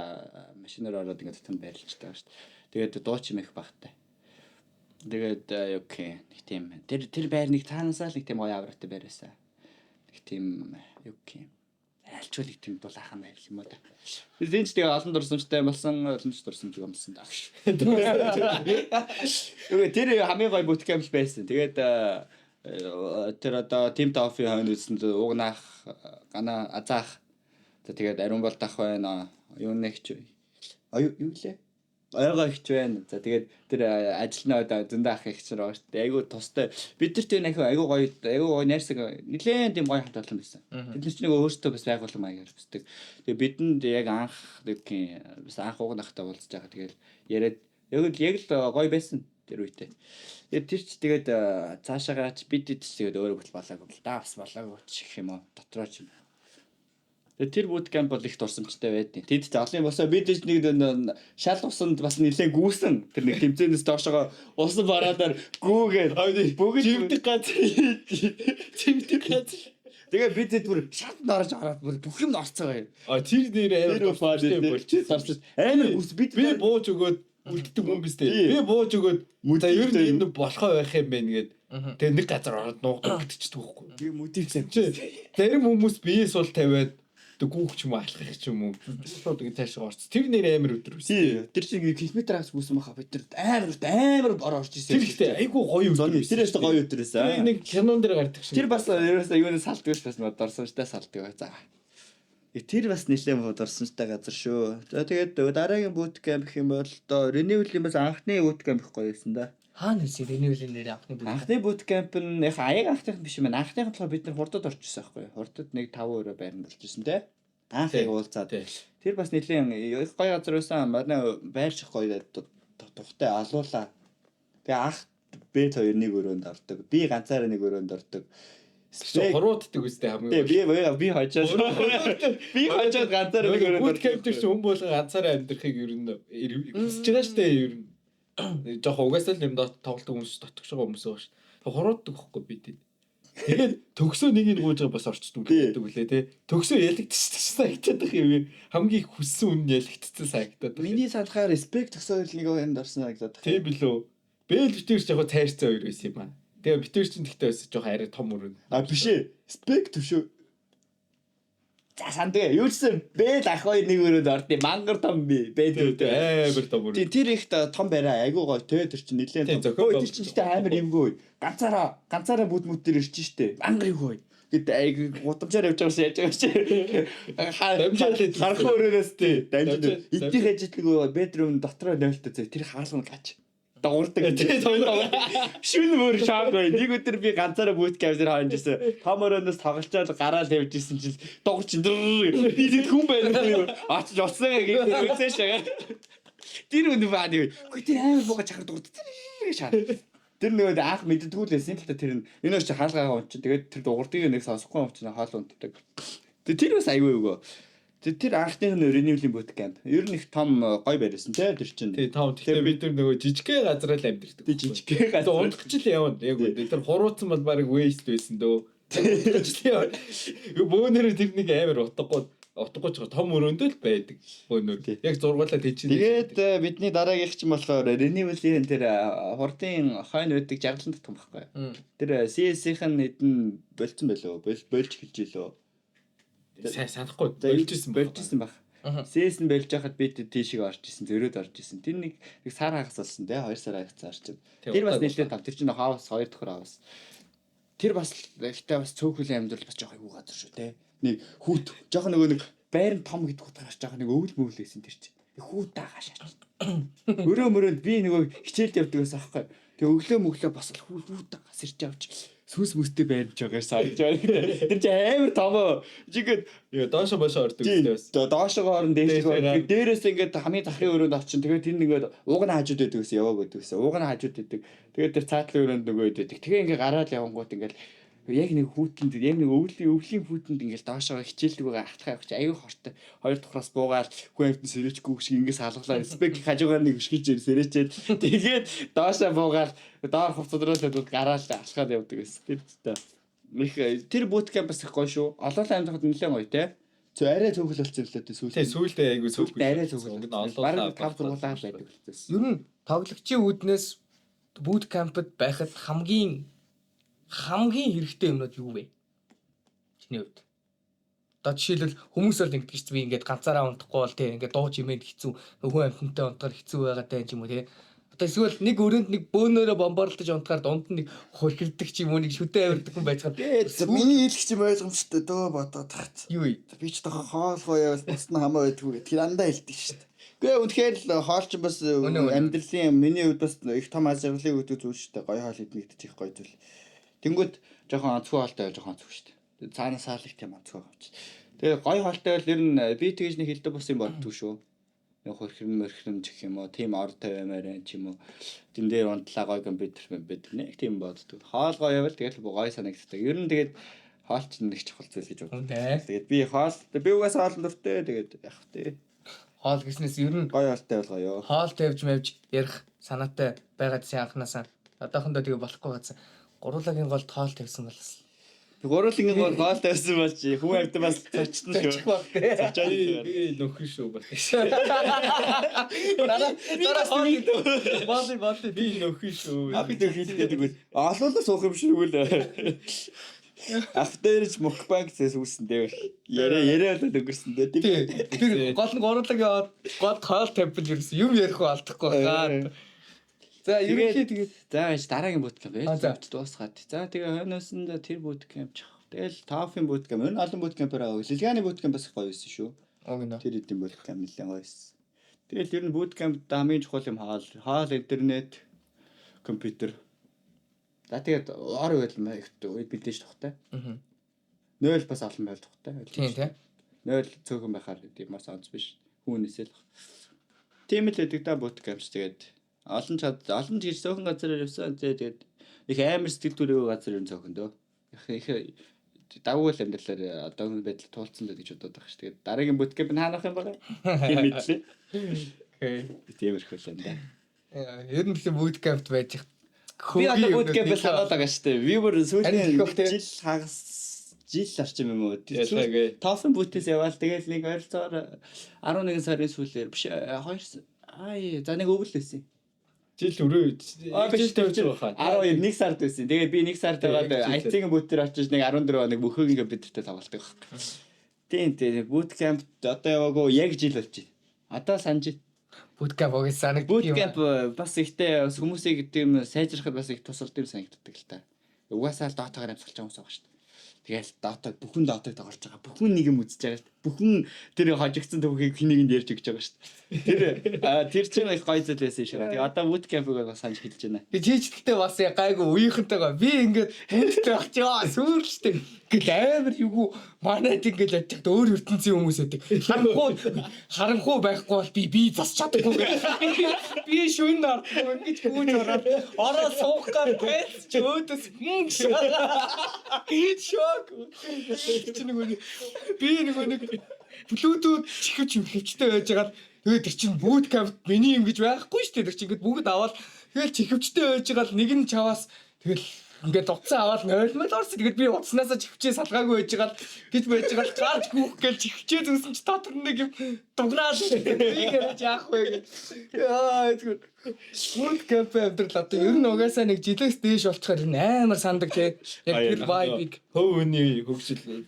машинаар ороод ингээд дотор байрлаж байгаа шүү дээ. Тэгээд дууч юм их багтай. Тэгээд окей. Нэг тийм. Тэр байр нэг цаанаасаа л нэг тийм гоё авраатай байраасаа. Нэг тийм окей. Альчгүй нэг тийм дулаахан байр юм уу да. Эзэнч тэгээ олон дурсамжтай болсон, олон дурсамж юмсан даа. Тэр хамгийн гоё bootcamp байсан. Тэгээд тэр одоо Team Top-ийн хойно үзсэн угнаах, гана азаах. Тэгээд ариун бол тах байна. Юу нэгч. Юу лээ? Ойгоо ихч байна. За тэгээд тэр ажилнаа зөндөө ах ихч байгаа шүү дээ. Айгу тустай. Бид нар тэр айгу гоё найрсаг нилээн тийм гоё хамт олон байсан. Бид нар ч нэг өөрсдөө бас байгуулсан маягаар өсдөг. Тэгээд бидэнд яг анх бас анх угнахтаа уулзж байгаа. Тэгээд яриад яг л гоё байсан тэр үедээ. Тэгээд тэр ч тэгээд цаашаагач бид тэгээд өөрөө бүтэл болоогүй л да бас болоогүй ч гэх юм уу дотроо ч юм. Тэр bootcamp бол их дурсамжтай байдیں۔ Тэд залын босоо бид нэг шал усанд бас нэлээд гүүсэн. Тэр нэг тэмцээнээс доошоо усан бараадаар гүүгээд бүгд живдэг газар. Тэгээ бид бүр шатнд орж ороод бүх юм орцоо байв. Тэр нэр амар болчихсон. Амар гүс бид бууж өгөөд үлддэг хүн биз дээ. Би бууж өгөөд за ер нь энэ болохоо байх юм байна гээд тэгээ нэг газар ороод нуугддаг гэдчихдэг байхгүй. Би мотивтэй. Зарим хүмүүс биеэс бол тавиад гүүх ч юм уу алхах ч юм уу шууд ингэ цаашаа орц. Тэр нэр амар өдөр Тий. үсэ. Тэр чинь километр агс бүсэн баха бид нар амар бор орж ирсэн. Тэр ихтэй айгу гоё өдөр. Тэр өстө гоё өдөр байсан. Нэг кинон дээр гардаг шиг. Тэр бас ерөөсөө юуны салдаг ш бас модорсон штэ салдаг. За. Тэр бас нэлээд модорсонтой газар шүү. За тэгээд дараагийн bootcamp гэх юм бол одоо renewal-ийн бас анхны bootcamp их гоё байсан да. Хаана нэсээ renewal-ийн нэр анхны Анхны bootcamp нь яг аяг анхных биш юм. Анхных болохоор бид нар хурдад орчихсон байхгүй. Хурдад нэг 5 € байранд орчихсон те. Анхыг уулзаад. Тэр бас нэлээд гоё газар байсан. Манай байрч гоё тухтай алуулаа. Тэгээ анх B2 нэг өрөөнд ордог. Би ганцаараа нэг өрөөнд ордог. Хурууддаг үстэй хамгийн. Би хожоод ганцаараа нэг өрөөнд bootcamp дээр хүн болгон ганцаараа амьдрахыг ер нь хүсэж байгаа штэ ер нь. Жохо угаасаа л юм тоглолтог хүмүүс дотгош байгаа хүмүүс байгаа ш. Хурууддаг хөхгүй би тийм. Тэгээд төгсөө нэг нь гуйж байгаа бас орчдөг гэдэг үлээ те. Төгсөө ялагдчихсан санагдаад их юм. Хамгийн их хүссэн үн ялагдчихсан санагдаад. Миний санахаар respect төгсөө нэг юм дорсон санагдаад. Тийм билүү. Бэл битэр ч яг тайрцаа хоёр байсан юм аа. Тэгээ битэр чинь тэгтээ байсан жоох арай том өрөө. А биш ээ. Respect төвшөө. За сандгаа юу ч гэсэн бэл ах хоёр нэг өрөөнд ордیں۔ Мангар том би. Бэл амар том өрөө. Тэр их том байраа айгуу гоё те тэр чинь нэлээд том. Тэр чинь ихтэй амар юмгүй. Ганцаараа бүд дээр ирж штэ. Мангар юу гоё. Гэт айгуу гудамжаар явж байгаа яаж байгаа чи. Харах өрөөнөөс тий. Дамжид. Эдний хажилтгүй bedroom дотроо нөлтөө тэр хаалган гач. Догордог. Шүн мөр шаг бай. Нэг өдөр би ганцаараа bootcamp дээр хонж ирсэн. Том өрөөндөөс тоглолцоод гараа л явж ирсэн чинь догорч би тэд хүн байна. Очиж оцсон гэх үсээ шагаа. Тэр үн баа нэг. Гэхдээ тэр амар бууга чахар дурд. Тэр нөгөө анх мэддэггүй л байсан л та тэр энэ ч хаалгаа унч. Тэгээд тэр дугардыг нэг сонсохгүй унч хаал унтдаг. Тэр бас аюу юу. Тэр анхных нь renewal-ийн bootcamp. Ер нь их том гой барьсан тий тэр чинь. Тий том. Тэгэхээр бид нар нөгөө жижигхэн газар л амьдэрдэг. Тий жижигхэн газар. Унтах ч л явна. Яг үгүй. Тэр хурууцсан бол баг waste байсан дөө. Бөөнөр тэр нэг амар утгагүй ч том өрөөндөө л байдаг. Бөөнөр. Яг зургуулаад тийч. Тэгээд бидний дараагийнх ч юм болохоор renewal-ийн тэр хурдын хойно байдаг жаргалан татсан байхгүй. Тэр CS-ийн хэдэн болцсон байлоо. Болж хэлж илөө. Сайн санахгүй болжсэн баг. CS нь болж байхад би тийшээ орж исэн, зөрөөд орж исэн. Тэр нэг сар хагас болсон те 2 сар хагас орж. Тэр бас нэлээд тав. Тэр чинь хавс 2 дахь хавс. Тэр бас ихтэй бас цөөхөлийн амьдрал бас жоох юу газар шүү те. Нэг хүүт жоох нэг байран том гэдэг утгаараа жоох нэг өвөл мөвөл байсан тэр чинь. Хүүт дагаа шаач. Өрөө мөрөнд би нөгөө хичээлд явдаг байсан аахгүй. Тэгээ өглөө бас хүүт дагаа сэрж авч сүнс мүстэй байрж байгаа санаж байна. Тэр чинь амар том. Жигэд доошо бошо ордог гэдэг бас. Доошогоо орон дээшээ. Дээрээс ингээд хамгийн захын өрөөнд очин. Тэгээд тэр ингээд ууг нь хажууд байдаг гэсэн яваг байдаг гэсэн. Ууг нь хажууд байдаг. Тэгээд тэр цаатлын өрөөнд нөгөө байдаг. Тэгээ ингээд гараад явангууд ингээд яг нэг хүүтэнд яг нэг өвлийн хүүтэнд ингээд доошоо хичээлдэг байгаа ахтахаа явах чи аюу хортой. Хоёр тухраас буугаад хүн амтэн сэрээчгүй шиг ингээд салглаа. Спек хажуугаар нэг өшгөж сэрээчээд тэгээд доошоо буугаад доор хувцадрал гараад алхаад явдаг гэсэн. Тэр bootcamp бас их гоё шүү. Олоолаа амьдрахад нэлээд гоё те. Арай цөөхөл болчихсон л дээ сүүлдээ. Тий сүүлдээ айгүй цөөхөл. Арай цөөхөл. Бараг 5 зургуулаа байдаг гэсэн. Ер нь тоглогчийн үүднээс bootcamp-д байхад хамгийн хэрэгтэй юмнууд юу вэ? Чиний хувьд. Одоо жишээлбэл хүмүүс бол ингэдэг чинь би ингээд ганцаараа унтахгүй бол тий ингээд дууж имэд хэцүү, хүн амьтантай унтахаар хэцүү байгаа даа юм уу тий. Одоо эсвэл нэг өрөөнд нэг бөөнөрөө бомбарлаж унтахаар дунд нэг хулхирдаг ч юм уу нэг шүдэ авирдаг хүн байж байгаа. Миний хэлэх юм ойлгомжтой дөө бодоод тахт. Юу вэ? Би ч тохоо хоолгоо яваас бусна хамаа байдгүй гэх дандаа хэлдэг шүү дээ. Гэхдээ үнэхээр л хоол ч бас амьдралын миний хувьд бас их том ажиглалыг өгдөг зүйл шүү дээ. Гоё хоол идэх гэдэг их гоё зүйл. Тэнгүүд жоохон онцгой хоолтой байж жоохон онцгой шүү дээ. Цаанаас л их тийм онцгой авч. Тэгээ гоё хоолтой бол ер нь би тэгж нэг хэлдэг бос юм боддог шүү. Яг хөрхрэн гэх юм уу, тийм ор тавиамаар ч юм уу. Тэн дээр унтлаа гоё компьютер нэг тийм боддог. Хоол гоё байвал тэгэл гоё санагддаг. Ер нь тэгээд хоол ч нэг чухал зүйл гэж боддог. Тэгээд би угаасаа хоол дуртай тэгээд яг тий. Хоол гэснээс ер нь гоё хоолтой бол гоё. Хоол тавьж мавж ярих санаатай байгаад сайн анханасаа одоохондоо тэгээ болохгүй гэсэн. Гуруулагийн гол тоол тавьсан бол Гурвангийн гол тавьсан болж хүн амьд бас цочтон Зочих шүү. баг тий. Би нөхөр шүү бас. Дараа боли Би нөхөр шүү. Апи дэх хэлдэг үгүй. Олоолаа суух юм шиг үл. Автэрч мукбанк зэс үүсэн дээ. Яриа болоод өнгөрсөн дээ. Тэр гол нь гурвангийн гол хоол тавьбал ерөөс юм ярих алдахгүй байгаа. За ерөнхий тэгээд За дараагийн буткамп За. дуусгаад. За тэгээ хойноосонд тэр буткамп чих. Тэгэл тофын буткамп, энэ олон буткампаараа Лилганы буткамп бас гоё байсан шүү. огно. Тэр эдийн буткамп нэлээд гоё байсан. Тэгэл ер нь буткампд хамгийн чухал юм хоол, интернет, компьютер. За тэгээд ор үйл их бэлдэж тухтай. Аа. 0 бас олон байл тухтай. Тийм тий. 0 цөөхөн байхаар юмас онц биш. Хүүнээсээ л. Тийм л гэдэг да буткамп тэгээд олон жил цөөхөн газараар явсан. Тэгээд их амар сэтгэл төрөө газар юм цөөхөн дөө. Их давгүй л амьдралаар одоогийн байдал туулцсан л гэж бодоод байгаа ш. Тэгээд дараагийн буткамп нь хаанах юм байгаа? Тийм мэдлээ. Окей. Тиймэрхүү л юм да. Ер нь л bootcamp байж их. Би одоо буткамп санаад байгаа ш. Би бүр сүүлийн Харин тэгвэл жил хагас жил орчим юм уу? Ялаагүй. Тофон бүтээс яваал тэгэл нэг ойролцоогоор 11 сарын сүүлээр биш 2 за нэг өвөл байсан. Жил өрөө. Биш төвч баха. 12 1 сард байсан. Тэгээд би 1 сард байгаад IT-ийн бүтээр очиж нэг 14 хоног бүхөгийн компьютертэй тоглолдог байхгүй. Тийм bootcamp одоо яваагүй яг жил болж байна. Одоо санаж bootcamp огт санагддаг. bootcamp бас ихтэй хүмүүсийг тийм сайжрахад бас их тусалд юм санагддаг л та. Угаасаа л дотоогоор амьсгалж байгаа хүмүүс байгаа шүү дээ. Тэгэл дотог бүхэн дотог тоглож байгаа. Бүхэн нэг юм үзэж байгаа шүү дээ. Бүхэн тэр хожигдсан төвхийг хэнийг ярьж өгч байгаа шүү дээ. Тэр чинь их гоё зүйл байсан шүү. Тэгээ одоо bootcamp-ыг бас санаж хэлж байна. Би чийчдэлтэй бас гайгүй үеийнхэнтэйгаа би ингээд үнэтэй очоо сүрлжтэй. Ингээл амар югу манайд ингээд яж өөр ертөнцийн хүмүүс байдаг. Харанхуу байхгүй бол би засч чадахгүй. Би шүн нартгүй ингэж хөөж ороо суух гал байц ч өөдөөс шок. Чи нэг Bluetooth чихэж хөвчтэй байж байгаа. Тэгээд тэр чинь bootcamp миний юм гэж байхгүй шүү дээ. Тэр чинь ингээд бүгд аваад тэгэл чихвчтэй байж байгаа л нэг нь чаваас тэгэл ингээд утсан аваад нойлмол орсон. Тэгээд би утснаасаа чихвчээ салгаагүй байж байгаа л гэж байж байгаа л гарч гүөх гээл чихвчээ зүсэн чи дотор нэг юм дугнаад би гэж яах вэ гэж. Яа тэгвэл bootcamp амьдрал одоо ер нь угаасаа нэг жилээс дээш болчихоор амар сандаг тий. Яг тэр vibe-ийг Хөв өний хөгжил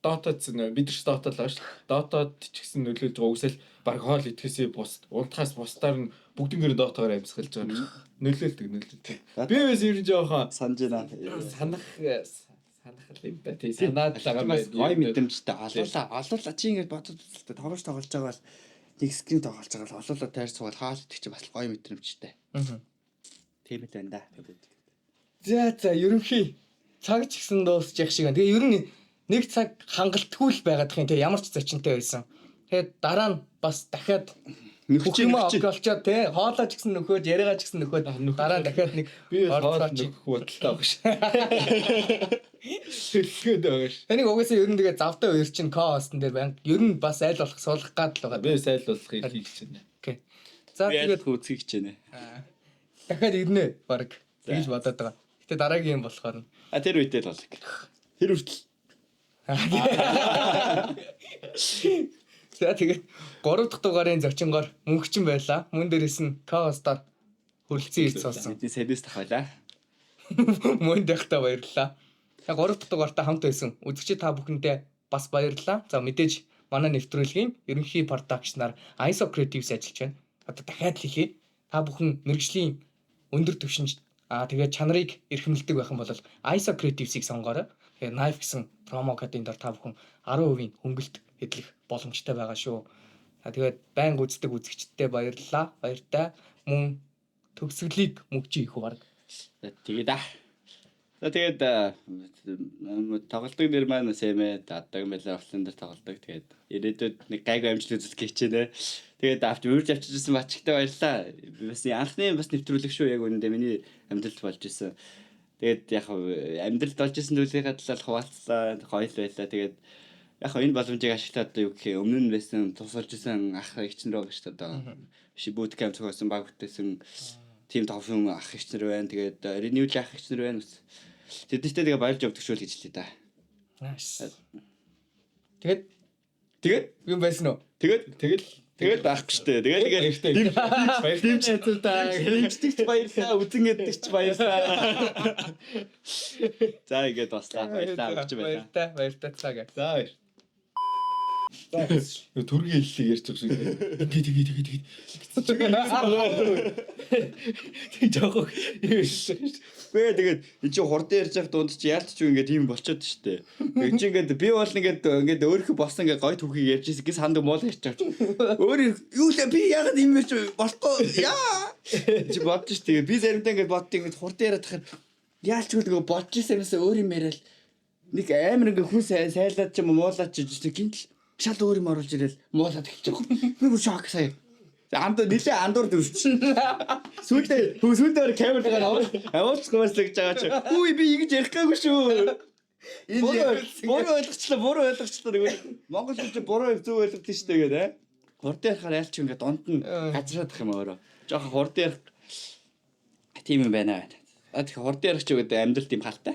Dota зэн бид ч Dota л байгаа шүү. Dota-д ч гэсэн нөлөөлж байгаа үсэл баг хоол идэхээсээ бус унтахаас бусдаар нь бүгднгээр Dota-гаар амьсгалж байгаа. Нөлөөлдөг. Би бас ер нь жоохон Санаж байна. санах юм байна. Тий санаад л байгаа Бас юм. гоё мэдрэмжтэй олуулаа чи ингэж бодод тоглож байгаа бол нэг скрин тоглож байгаа л олуулаа тайр цугаал хаалт идэх чи бас гоё мэдрэмжтэй. Тийм л байна да. За ерөнхий цаг ч гэсэн дуусчих шиг байна. Тэгээ ер нь нэг цаг хангалтгүй л байгаад их юм. Тэгээ ямар ч зочинтой байсан. Тэгээд дараа нь бас дахиад бүх юм олчоод тий хоолоо ч гэсэн нөхөөд яриагаа ч гэсэн нөхөөд дараа нь дахиад нэг Би хоол нөхөх бодлоо байгаа шүү. Төлөхөд байгаа шүү. Энийг угаасаа ер нь тэгээ завтай хоёр чинь co-hostн дээр байна. Ер нь бас айл болох суулгах гад л байгаа. Би сайлуулахыг хийж байна. Окей. За тэгээд үзхийг ч нэ. дахиад ирнэ баг гэж бодоод байгаа. Гэтэ дараагийн юм болохоор Тэр үедээ л болог. Тэр хүртэл за тэгээд 3 дахь дугаарын зочингоор мөнгөчин байлаа. Мөн дээрээс нь co-hostаар хөрөлцөн ирц болсон. бидний сэдэс тахвалаа. Мөн дэхтээ баярлалаа. 3 дахь дугаартай хамт байсан. Үзэгчид та бүхэндээ бас баярлалаа. За мэдээж манай нэвтрүүлгийн ерөнхий продакшнаар ISO Creatives ажиллаж байна. Одоо дахиад л хэлье. Та бүхэн мэргэжлийн өндөр түвшинд тэгээд чанарыг эрхэмлдэг байх юм бол ISO Creatives-ийг сонгоорой. Тэгээд Knife гэсэн промо кодын дор та бүхэн 10% хөнгөлт хэдлэх боломжтой байгаа шүү. Тэгээд байнга үздэг үзэгчдтэй баярлалаа. Баяртай. Мөн төгсгөлийг мөгжиж их баг. Тэгээд тэгээд тоглолтын нэр маань Сэмэ даадаг мэлээ офлайн дээр тоглолдог. Тэгээд ирээдүйд нэг гайгүй амжилт үзүүлэх гэж байна. Тэгээд авч үрж авчижсэн бачигтай баярлаа. Бас анхны бас нэвтрүүлэг шүү яг үүндээ миний амьдралд болж исэн. Тэгээд яг амьдралд болж исэн зүйлийнхаа талаар хуваалцлаа, гоё байлаа. Тэгээд яг энэ боломжийг ашиглаад одоо юу гэх юм өмнө нь байсан тусалж исэн ах эгчнэр байгаа шүү дээ одоо. Биш bootcamp зохиосон баг бүтээсэн тим тофын ах эгчнэр байна. Тэгээд renewal ах эгчнэр байна. Тэднийхтэй тэгээ баялж явдаг шүү л гэж хэлээ да. Nice. Тэгээд Тэгээд юм байсан уу? тэгэл байхгүй штэ. Тэгээд баярлалаа. хэмждэгч баярлаа, үзэн яддагч баярлаа. За ингээд баслаа. Баярлаа гэж байна. Баяртай цагаа. За баяр. За түргийн хэллийг ярьж байгаа шүү. Тэгээд. Тэг жоох. Бэ тэгээд энэ чи хурдан ярьж явах дунд чи яалт ч ингээд юм болчиход штэ. Тэг чи ингээд би бол ингээд өөрийнхөө болсон ингээд гой түүхийг ярьж ирсэн гис хандаг мол ярьж байгаа. Өөр юу л би ягаад юм ярьж болохгүй яа. Чи бодчих штэ. Би заримдаа ингээд боддог ингээд хурдан яриад тахаар яалч нөгөө бодож ирсэнээс өөр юм яриад нэг амар ингээд хүн сайлаад ч юм уу муулаад ч гинтл шал өөр юм оруулж ирэл муулаад эхэлж байгаа. Би бүр шок сая. Нилээ андуур дүрчин. Сүүлдээ камераар авуулцгаас л гэж байгаа чи. Үгүй би ингэж ярих гээгүй шүү. Буруу ойлгочлаа нэг. Монгол хэлж буруу зөв ойлгосон шүү дээ гэдэг. Хурдан ярихаар ялч ингэ донд нь газраадах юм өөрөө. Жохон хурдан ярих тийм юм байна. Тэгэхээр хурдан ярих ч үгээд амьдрал тийм халтай.